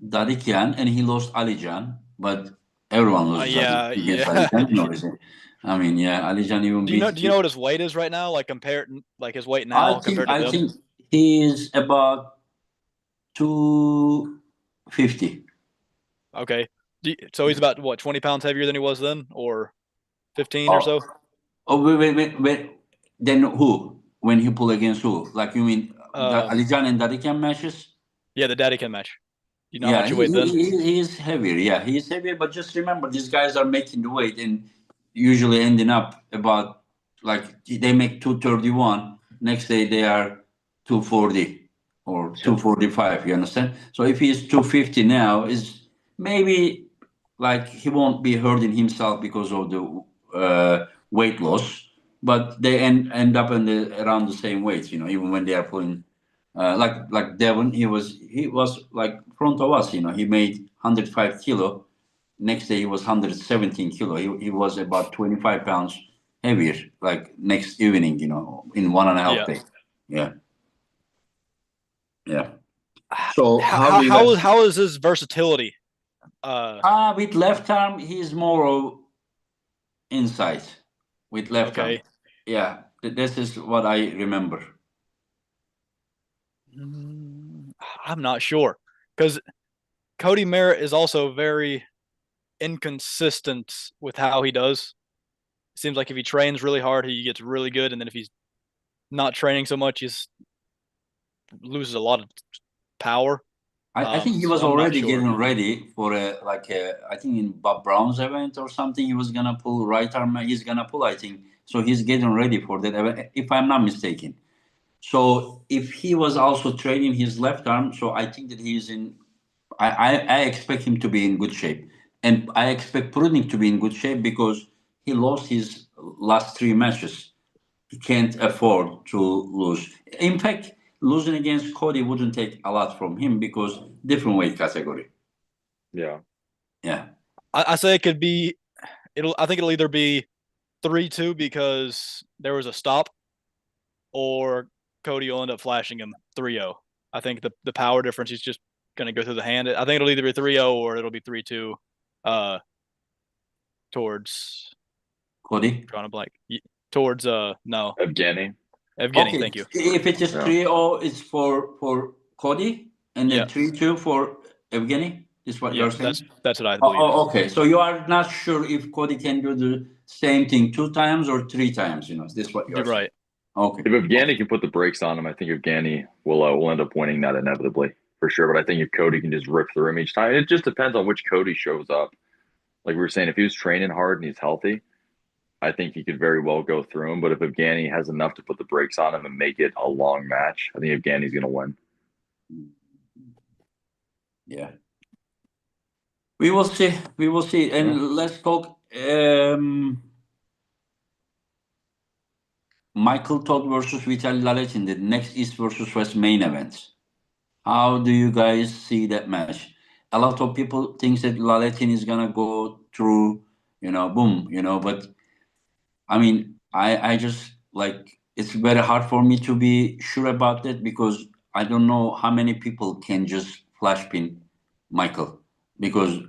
Dadikian and he lost Alijan, but everyone lost against Alijan. I mean, Alijan even beat. Do you know what his weight is right now? Like compared, like his weight now compared to them? I think he is about 250. Okay, so he's about what 20 pounds heavier than he was then, or 15 or so. Oh wait. Then who? When he pulled against who? Like you mean Alijan and Dadikian matches? Yeah, the Dadikian match. You know how much you weighed then? He is heavier. Yeah, he is heavier. But just remember, these guys are making the weight and usually ending up about like they make 231. Next day they are 240 or 245. You understand? So if he's 250 now, is maybe like he won't be hurting himself because of the weight loss, but they end up around the same weight. Even when they are pulling. Like Devon, he was like front of us. He made 105 kilo. Next day he was 117 kilo. He was about 25 pounds heavier. Like next evening, in 1.5 days. Yeah. So how is his versatility? With left arm, he's more of inside with left arm. Yeah, This is what I remember. I'm not sure because Cody Merritt is also very inconsistent with how he does. It seems like if he trains really hard, he gets really good, and then if he's not training so much, he loses a lot of power. I think he So was I'm not already sure. getting ready for I think in Bob Brown's event or something. He was gonna pull right arm. He's gonna pull, I think. So he's getting ready for that event, if I'm not mistaken. So if he was also training his left arm, so I think that he's in. I expect him to be in good shape, and I expect Prudnik to be in good shape because he lost his last three matches. He can't afford to lose. In fact, losing against Cody wouldn't take a lot from him because different weight category. Yeah. Yeah. I say it could be. I think it'll either be 3-2 because there was a stop, or Cody will end up flashing him 3-0. I think the power difference is just going to go through the hand. I think it'll either be 3-0 or it'll be 3-2 towards Cody. drawing a blank. Towards no. Evgeny. Evgeny, Okay. thank you. If it is Yeah. 3-0, it's for Cody, and Yeah. then 3-2 for Evgeny. Is what Yeah, you're saying? that's what I believe. Okay. So you are not sure if Cody can do the same thing 2 times or 3 times. This is what you're saying. Right. Okay. If Evgeny can put the brakes on him, I think Evgeny will end up winning that inevitably for sure. But I think if Cody can just rip through him each time, it just depends on which Cody shows up. Like we were saying, if he was training hard and he's healthy, I think he could very well go through him. But if Evgeny has enough to put the brakes on him and make it a long match, I think Evgeny's going to win. Yeah. We will see. We will see. And Yeah. let's talk Michael Todd versus Vitaly Laletin, the next East versus West main event. How do you guys see that match? A lot of people think that Laletin is gonna go through, boom, but I mean, I just like it's very hard for me to be sure about that because I don't know how many people can just flash pin Michael because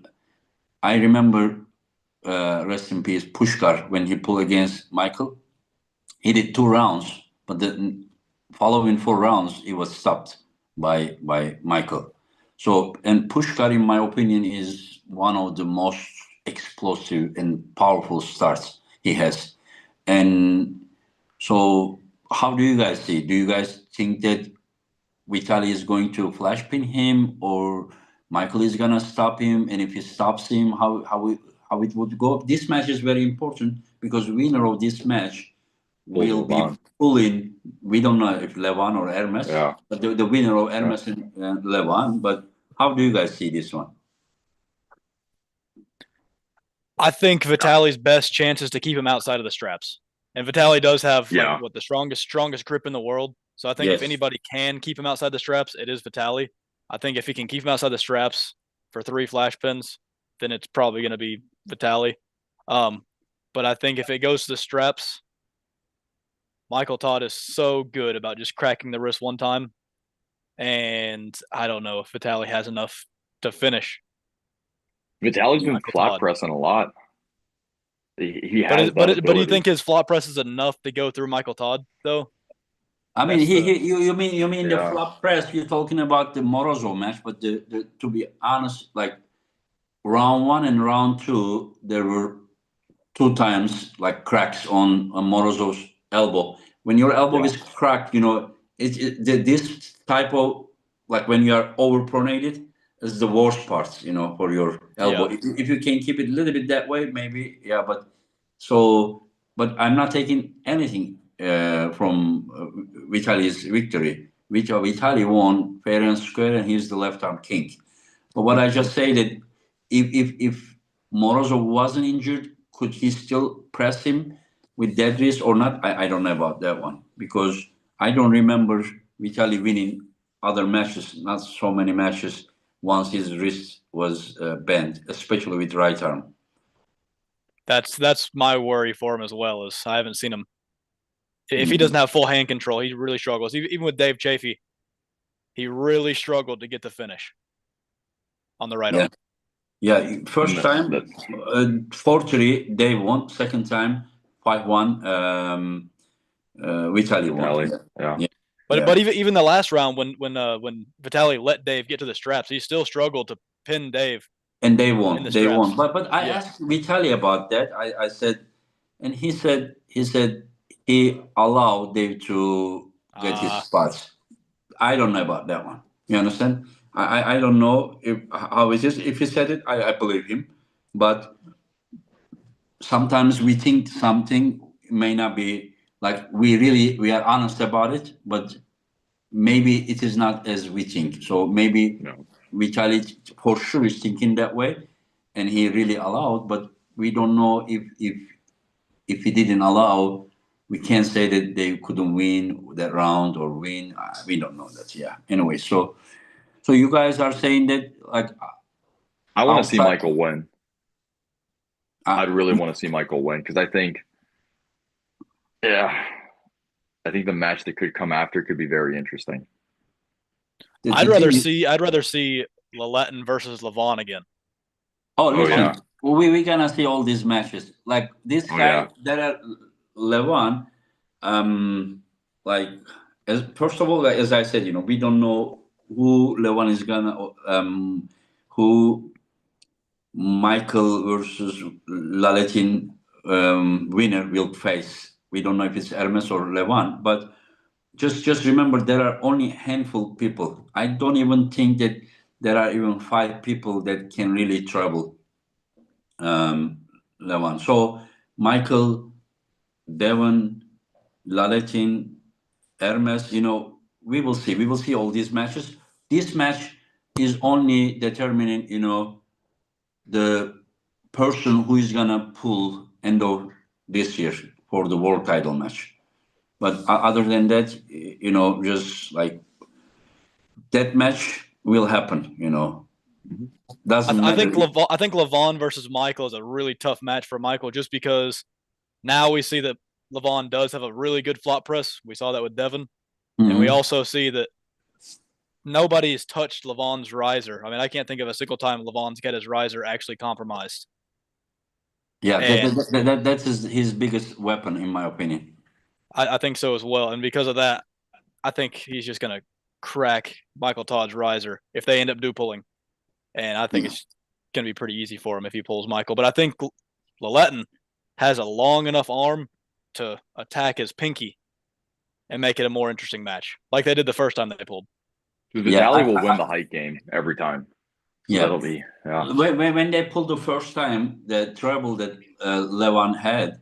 I remember rest in peace Pushkar when he pulled against Michael. He did 2 rounds, but the following 4 rounds he was stopped by Michael. So and Pushkar, in my opinion, is one of the most explosive and powerful starts he has. And so, how do you guys see? Do you guys think that Vitali is going to flash pin him, or Michael is gonna stop him? And if he stops him, how it would go? This match is very important because winner of this match Pulls will be Levon. pulling. We don't know if Levan or Hermes, Yeah. but the winner of Hermes and Levan. But how do you guys see this one? I think Vitali's best chance is to keep him outside of the straps. And Vitali does have Yeah. the strongest grip in the world. So I think if Yes. anybody can keep him outside the straps, it is Vitali. I think if he can keep him outside the straps for 3 flash pins, then it's probably going to be Vitali. But I think if it goes to the straps, Michael Todd is so good about just cracking the wrist one time. And I don't know if Vitali has enough to finish. Vitali's been Michael flat Todd. pressing a lot. He has But that do you ability. think his flop press is enough to go through Michael Todd though? I mean, That's the you mean the Yeah. flop press? You're talking about the Morozov match, but to be honest, like round 1 and round 2, there were 2 times like cracks on Morozov's elbow. When your elbow is cracked, this type of like when you are overpronated is the worst part, for your elbow. Yeah. If you can keep it a little bit that way, maybe yeah. But I'm not taking anything from Vitali's victory. Vitali won fair and square, and he's the left arm king. But what I just say that if Morozov wasn't injured, could he still press him with dead wrist or not? I don't know about that one because I don't remember Vitali winning other matches, not so many matches once his wrist was bent, especially with right arm. That's my worry for him as well. Is I haven't seen him. If he doesn't have full hand control, he really struggles. Even with Dave Chafee, he really struggled to get the finish on the right arm. Yeah, first time 4-3 they won. Second time 5-1. Vitaly won. Vitaly, yeah. Yeah. But even the last round when Vitaly let Dave get to the straps, he still struggled to pin Dave And they in the won. They straps. won. But I Yeah. asked Vitaly about that. I said, and he said he allowed Dave to get his spots. I don't know about that one. You understand? I don't know if how it is. If he said it, I believe him. But sometimes we think something may not be like we are honest about it, but maybe it is not as we think. So maybe No. Vitaly for sure is thinking that way, and he really allowed. But we don't know if he didn't allow. We can't say that they couldn't win that round or win. We don't know that. Yeah. Anyway, so you guys are saying that like I want to see outside. Michael win. Uh, I'd really want to see Michael win because I think, yeah, I think the match that could come after could be very interesting. I'd the rather thing is, see Laletin versus Levon again. oh, Oh listen, yeah, we're gonna see all these matches. Like this oh guy, yeah. there are Levon. Like as first of all, like, as I said, we don't know who Levon is gonna, who Michael versus Laletin winner will face. We don't know if it's Hermes or Levon, but just remember there are only handful people. I don't even think that there are even 5 people that can really trouble Levon. So Michael, Devon, Laletin, Hermes, we will see. We will see all these matches. This match is only determining, the person who is gonna pull end of this year for the world title match. But other than that, just like that match will happen. Mhm. Doesn't I matter. think Levon versus Michael is a really tough match for Michael just because now we see that Levon does have a really good flop press. We saw that with Devon. And we Mhm. also see that nobody's touched Levon's riser. I mean, I can't think of a single time Levon's got his riser actually compromised. Yeah, And that's his biggest weapon, in my opinion. I think so as well. And because of that, I think he's just going to crack Michael Todd's riser if they end up dupeling. And I think Yeah. it's going to be pretty easy for him if he pulls Michael. But I think Laletin has a long enough arm to attack his pinky and make it a more interesting match, like they did the first time they pulled. Because Yeah, Vitaly will win the height game every time. So yeah. that'll be, yeah. When they pulled the first time, the trouble that Levan had,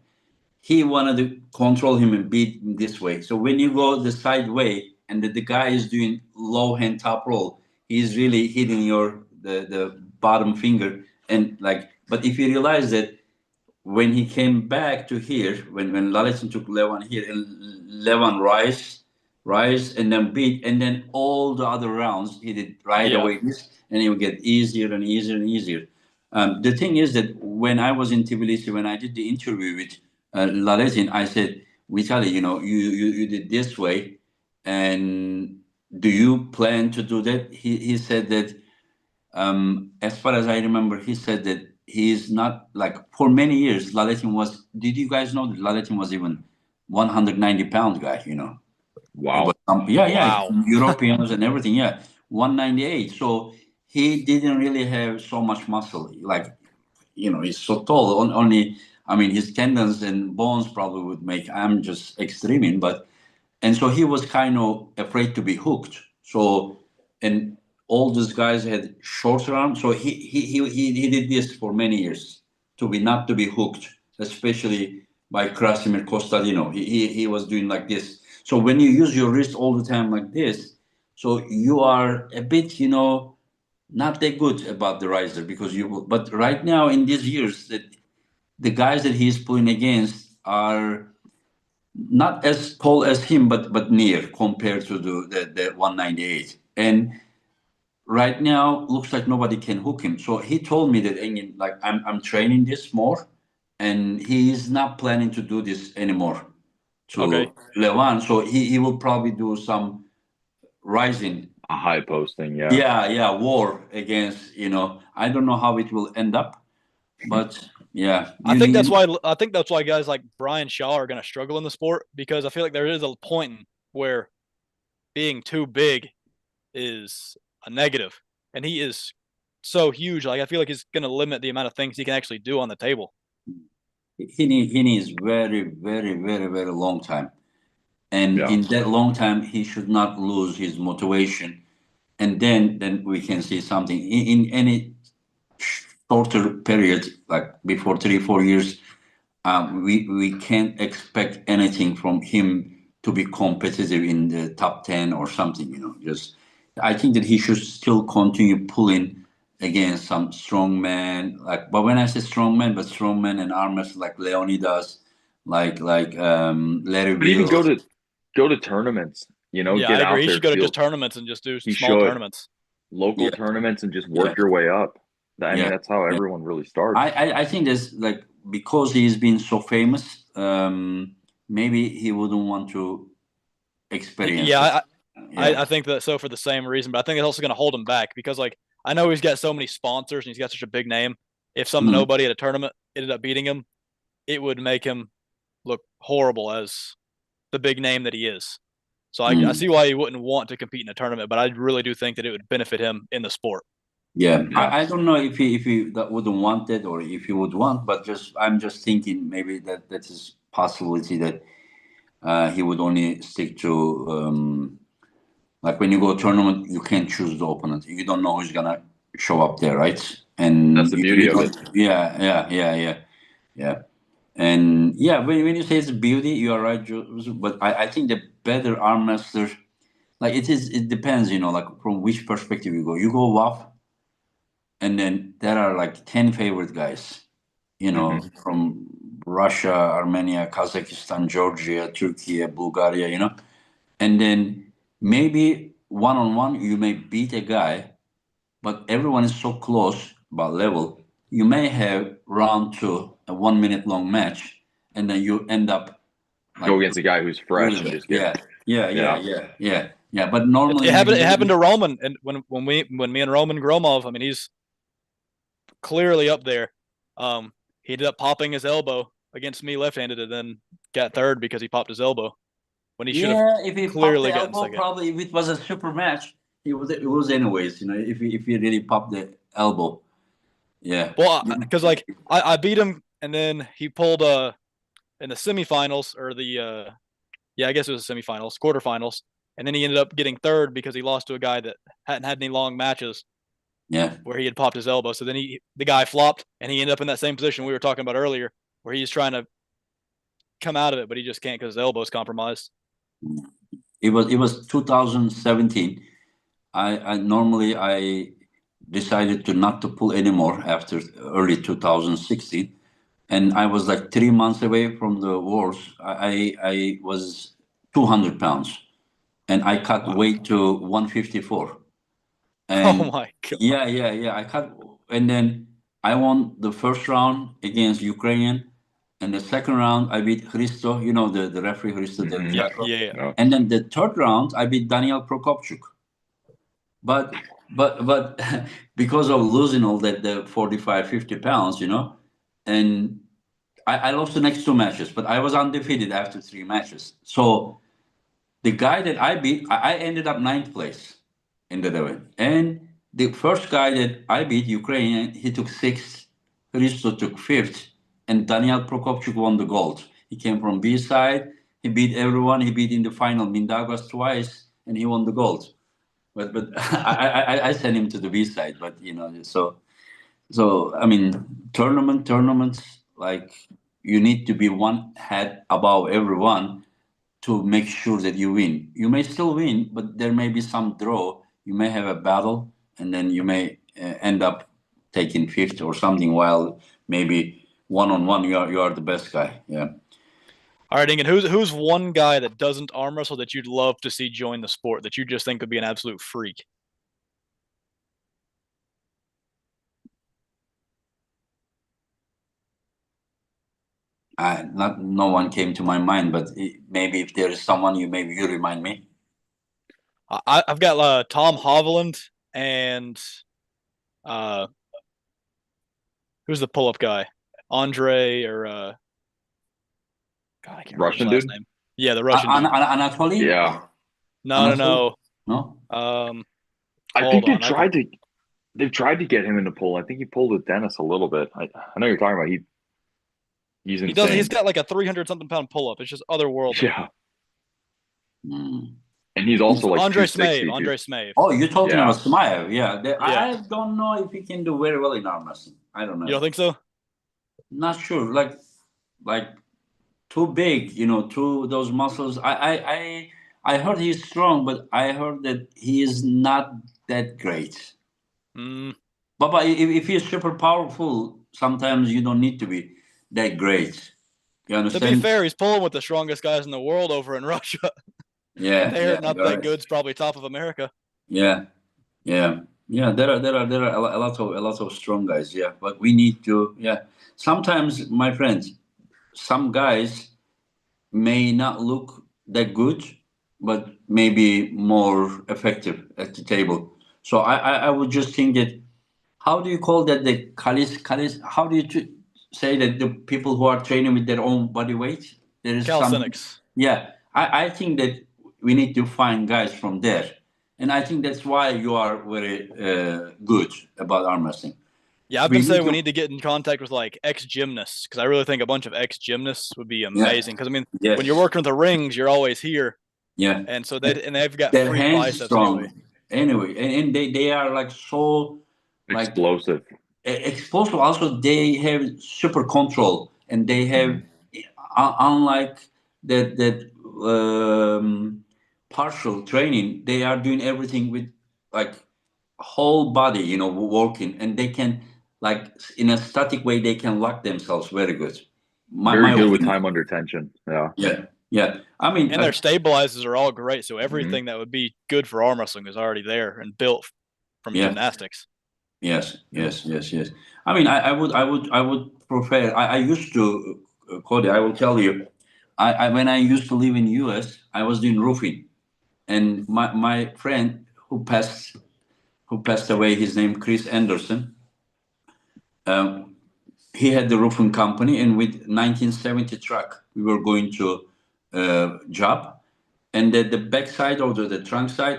he wanted to control him and beat him this way. So when you go the side way and the guy is doing low hand top roll, he's really hitting the bottom finger and like. But if you realize that when he came back to here, when Laletin took Levan here and Levan rise and then beat, and then all the other rounds he did right Yeah. away this, and it would get easier and easier and easier. The thing is that when I was in Tbilisi, when I did the interview with Laletin, I said, Vitaly, you did this way, and do you plan to do that? He said that as far as I remember, he said that he's not like for many years. Laletin was. Did you guys know that Laletin was even 190-pound guy? It was Wow. yeah, Wow. Europeans and everything. Yeah, 198. So he didn't really have so much muscle. Like he's so tall. Only, I mean, his tendons and bones probably would make. I'm just extreming, but and so he was kind of afraid to be hooked. So, and all these guys had shorter arms. So he did this for many years to be not to be hooked, especially by Krasimir Kostadino. He was doing like this. So when you use your wrist all the time like this, so you are a bit, not that good about the riser because you. But right now in these years, that the guys that he's pulling against are not as tall as him, but near compared to the 198. And right now, looks like nobody can hook him. So he told me that Engin, like I'm training this more, and he is not planning to do this anymore Okay. to Levan. So he will probably do some rising. A high posting, yeah. Yeah, war against. I don't know how it will end up, but Yeah, I think that's why guys like Brian Shaw are going to struggle in the sport, because I feel like there is a point where being too big is a negative, and he is so huge. Like I feel like he's going to limit the amount of things he can actually do on the table. he needs very, very, very, very long time, and Yeah. in that long time, he should not lose his motivation, and then we can see something in any shorter period, like before 3 4 years. We can't expect anything from him to be competitive in the top 10 or something, just I think that he should still continue pulling against some strong man, like, but when I say strong man, but strong man and armors like Leonidas, like Larry But even Wheels. go to tournaments, Yeah, I get agree. out He there, should go to just field. tournaments and just do He small should. tournaments. Local Yeah, tournaments and just yeah, work your way up. I mean, yeah, that's how yeah. everyone really I, starts. I, I think there's like, because he's been so famous, maybe he wouldn't want to experience Yeah, it. I Yeah. think that so for the same reason, but I think it's also going to hold him back because like I know he's got so many sponsors and he's got such a big name. If some Mhm. nobody at a tournament ended up beating him, it would make him look horrible as the big name that he is. So I Mm. see why he wouldn't want to compete in a tournament, but I really do think that it would benefit him in the sport. Yeah, Yeah. I don't know if he that wouldn't want it or if he would want, but I'm just thinking maybe that is possibility that he would only stick to, like, when you go tournament, you can't choose the opponent. You don't know who's gonna show up there, right? That's And the you beauty of don't. it. Yeah, yeah, yeah, yeah, yeah. And yeah, when you say it's beauty, you are right, Joseph, but I think the better arm wrestler, like, it depends, like from which perspective you go. You go WAF, and then there are like 10 favorite guys, Hmm. from Russia, Armenia, Kazakhstan, Georgia, Turkey, Bulgaria, and then maybe one on one you may beat a guy, but everyone is so close by level. You may have round two, a 1 minute long match, and then you end up Go like against a guy who's fresh and losing. just get, Yeah, yeah, yeah, yeah. yeah, yeah, yeah. But It, normally it when happened. you It happened lose, to Roman, and when me and Roman Gromov, I mean, he's clearly up there. He ended up popping his elbow against me left-handed, and then got third because he popped his elbow when he should have yeah, if he popped clearly the gotten elbow, second. probably if it was a super match, it was anyways. If he really popped the elbow, yeah. Well, because like I beat him, and then he pulled in the semifinals or the yeah, I guess it was the semifinals, quarterfinals, and then he ended up getting third because he lost to a guy that hadn't had any long matches Yeah. where he had popped his elbow. So then the guy flopped, and he ended up in that same position we were talking about earlier, where he's trying to come out of it, but he just can't because his elbow's compromised. It was 2017. I normally I decided to not to pull anymore after early 2016, and I was like 3 months away from the wars. I was 200 pounds, and I cut Wow. weight to 154. Oh And my god. yeah, yeah, yeah. I cut, and then I won the first round against Ukrainian, and the second round I beat Hristo, the referee Hristo Del Hmm. Yeah, Teatro, yeah, yeah. Yeah. and then the third round I beat Daniel Prokopchuk. But because of losing all that, the 45, 50 pounds, and I lost the next two matches, but I was undefeated after three matches. So the guy that I beat, I ended up ninth place in the event. And the first guy that I beat, Ukrainian, he took sixth, Hristo took fifth, and Daniel Prokopchuk won the gold. He came from B side, he beat everyone, he beat in the final Mindaugas twice, and he won the gold. But I sent him to the B side, but so I mean, tournaments, like, you need to be one head above everyone to make sure that you win. You may still win, but there may be some draw. You may have a battle, and then you may end up taking fifth or something. While maybe one on one, you are the best guy. Yeah. All right, Ingen, who's one guy that doesn't arm wrestle that you'd love to see join the sport that you just think would be an absolute freak? Not no one came to my mind, but maybe if there is someone, maybe you remind me. I've got Tom Hovland and uh, who's the pull-up guy? Andre or God, I can't remember his Russian last dude. name. Yeah, the Russian dude. Anatoly? Yeah, No, Anatoly? no, No? no. I Hold think on. I can. they've tried to get him into pull. I think he pulled with Dennis a little bit. I know you're talking about he's He does. He's insane. got like a 300 something pound pull up. It's just otherworldly. Yeah, Hmm. and he's also like Andre Smave. 260 too. Andre Smave. Oh, you're talking about Yeah, Smile. Yeah. Yeah. I don't know if he can do very well in arm wrestling. I don't You don't know. think so? Not sure. Like too big, too those muscles. I heard he's strong, but I heard that he is not that great. Mm. But if he's super powerful, sometimes you don't need to be that great. You To be understand? fair, he's pulling with the strongest guys in the world over in Russia. Yeah, They are yeah, not you're that right. good. It's probably top of America. Yeah, yeah, yeah. There are a lot of strong guys. Yeah, but we need to. Yeah, sometimes, my friends, some guys may not look that good, but maybe more effective at the table. So I would just think that, how do you call that, the calis? How do you say that the people who are training with their own body weight? There is some. Calisthenics. Yeah, I think that we need to find guys from there, and I think that's why you are very good about arm wrestling. Yeah, I've We been need saying we to. need to get in contact with like ex gymnasts because I really think a bunch of ex gymnasts would be Yeah. amazing. Because I mean, when you're Yes. working with the rings, you're always here, Yeah. and so they've got Their freak hands biceps anyway. strong. Anyway, and they are like so, like explosive. exposed. Also, they have super control, and they have, Mhm. unlike that partial training, they are doing everything with like whole body, working, and they can, like, in a static way, they can lock themselves very good. My Very good with opinion. time under tension. Yeah. Yeah, yeah. I mean, And their stabilizers are all great. So Mhm. everything that would be good for arm wrestling is already there and built from yeah. gymnastics. Yes, yes, yes, yes. I mean, I would prefer. I used to, Cody. I will tell you, when I used to live in U.S., I was doing roofing, and my friend who passed away, his name Chris Anderson. Um, he had the roofing company, and with 1970 truck, we were going to job, and the back side of the trunk side,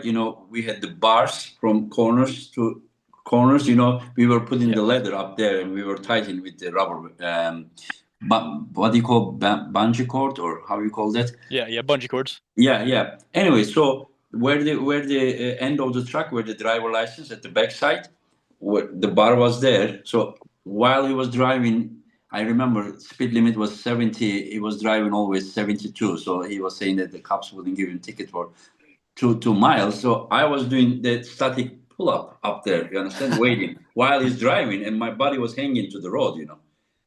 we had the bars from corners to corners. We were putting Yeah. the leather up there, and we were tightening with the rubber. But what do you call, bungee cord, or how you call that? Yeah. Yeah. Bungee cords. Yeah, yeah. Anyway, so where the end of the truck, where the driver license at the backside, where the bar was there. So while he was driving, I remember speed limit was 70. He was driving always 72. So he was saying that the cops wouldn't give him ticket for 2 miles. So I was doing the static pull up there. You understand? Waiting while he's driving, and my body was hanging to the road.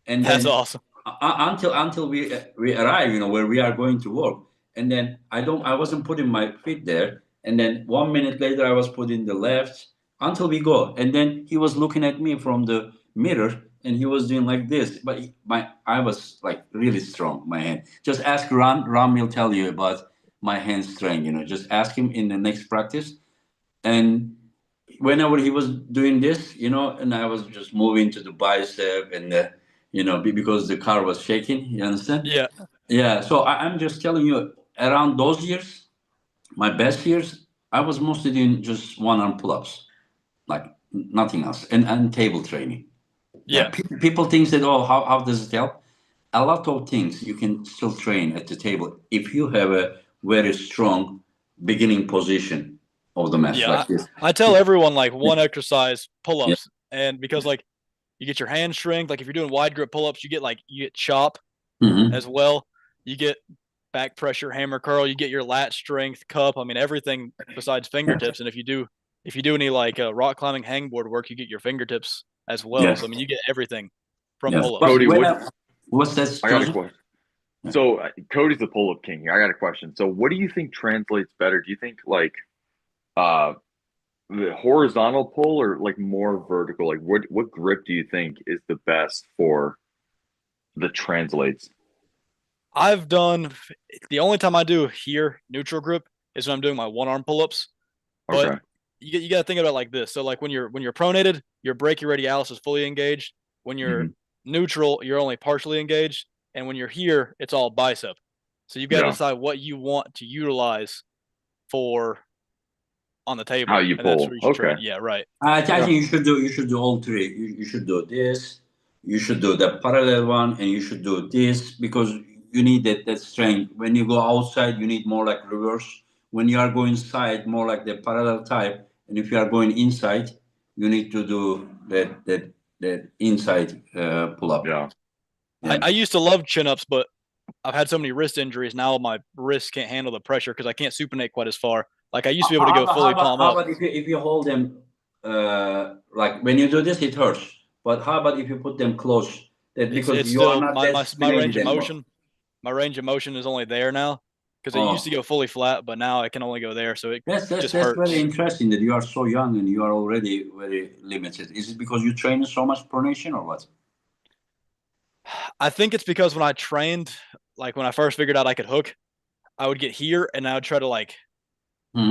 And That's then, awesome. until we arrive, where we are going to work. And then I wasn't putting my feet there. And then 1 minute later, I was putting the left until we go. And then he was looking at me from the mirror, and he was doing like this. But I was like really strong. My hand. Just ask Ron. Ron will tell you about my hand strength. Just ask him in the next practice. And whenever he was doing this, and I was just moving to the bicep, and because the car was shaking. You understand? Yeah. Yeah. So I'm just telling you, around those years, my best years, I was mostly doing just one arm pull-ups, like nothing else, and table training. Yeah. Yeah. People think that, oh, how does it help? A lot of things you can still train at the table if you have a very strong beginning position of the match, Yeah. like this. I tell everyone like one exercise pull Yeah. ups. And because like you get your hand strength, like if you're doing wide grip pull ups, you get chop Hmm. as well. You get back pressure, hammer curl, you get your lat strength, cup. I mean, everything besides fingertips. And if you do any like rock climbing hangboard work, you get your fingertips as well. Yes. So I mean, you get everything from Yes. pull ups. But Cody, what's that, I got a Joseph? question. So Cody's the pull-up king here. I got a question. So what do you think translates better? Do you think like uh the horizontal pull or like more vertical? Like what grip do you think is the best for the translates? I've done the only time I do here neutral grip is when I'm doing my one arm pull ups. But Okay. you got to think about it like this. So like when you're pronated, your brachioradialis is fully engaged. When you're Hmm. neutral, you're only partially engaged, and when you're here, it's all bicep. So you've got to Yeah. decide what you want to utilize for on the table. How you and that's pull. where you should train. Okay. Yeah, right. I Yeah. think you should do all three. You should do this, you should do the parallel one, and you should do this because you need that strength. When you go outside, you need more like reverse. When you are going side, more like the parallel type. And if you are going inside, you need to do that inside pull up. Yeah. Yeah. I used to love chin ups, but I've had so many wrist injuries now. My wrists can't handle the pressure because I can't supinate quite as far. Like I used to be able to go fully palm How up. about if you hold them like when you do this, it hurts. But how about if you put them close? That It's because you are still not my that my range supinated of anymore. motion. My range of motion is only there now because it used to Oh, go fully flat, but now I can only go there. So it just that's very hurts. interesting that you are so young and you are already very limited. Is it because you train so much pronation or what? I think it's because when I trained, like when I first figured out I could hook, I would get here and I would try to like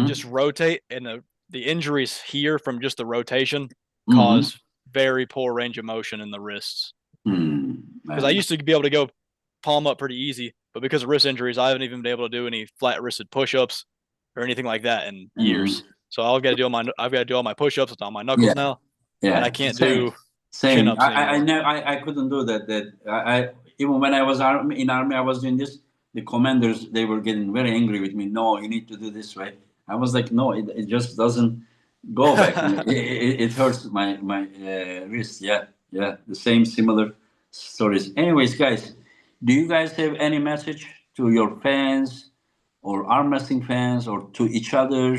just rotate, and the injuries here from just the rotation cause very poor range of motion in the wrists. Because I used to be able to go palm up pretty easy, but because of wrist injuries, I haven't even been able to do any flat wristed push ups or anything like that in years. So I've got to do all my push ups on my knuckles now, and Yeah, I can't same, do chin same. ups anymore. I couldn't do that. I even when I was in army, I was doing this. The commanders they were getting very angry with me. No, you need to do this way. I was like, no, it just doesn't go back. It hurts my wrist. Yeah, yeah. The same similar stories. Anyways, guys, do you guys have any message to your fans or arm wrestling fans or to each other?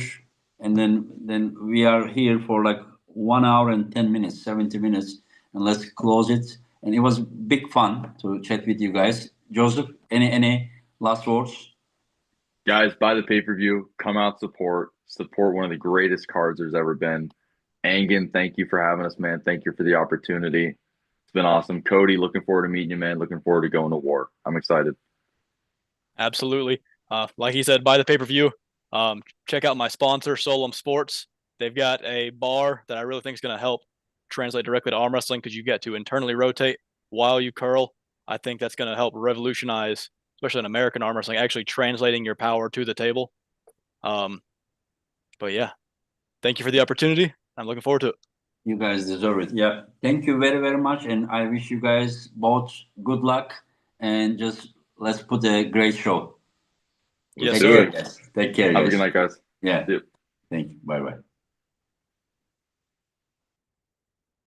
And then we are here for like 1 hour and 10 minutes, 70 minutes, and let's close it. And it was big fun to chat with you guys. Joseph, any last words? Guys, buy the pay-per-view, come out, support one of the greatest cards there's ever been. Angan, thank you for having us, man. Thank you for the opportunity. It's been awesome. Cody, looking forward to meeting you, man. Looking forward to going to war. I'm excited. Absolutely. Like he said, buy the pay-per-view. Check out my sponsor, Solom Sports. They've got a bar that I really think is going to help translate directly to arm wrestling because you get to internally rotate while you curl. I think that's going to help revolutionize, especially in American arm wrestling, actually translating your power to the table. But yeah, thank you for the opportunity. I'm looking forward to it. You guys deserve it. Yeah. Thank you very, very much. And I wish you guys both good luck and just let's put a great show. Yes, Take sir. care, guys. Take care, Have a guys. good night, guys. Yeah. Yep. Thank you. Bye bye.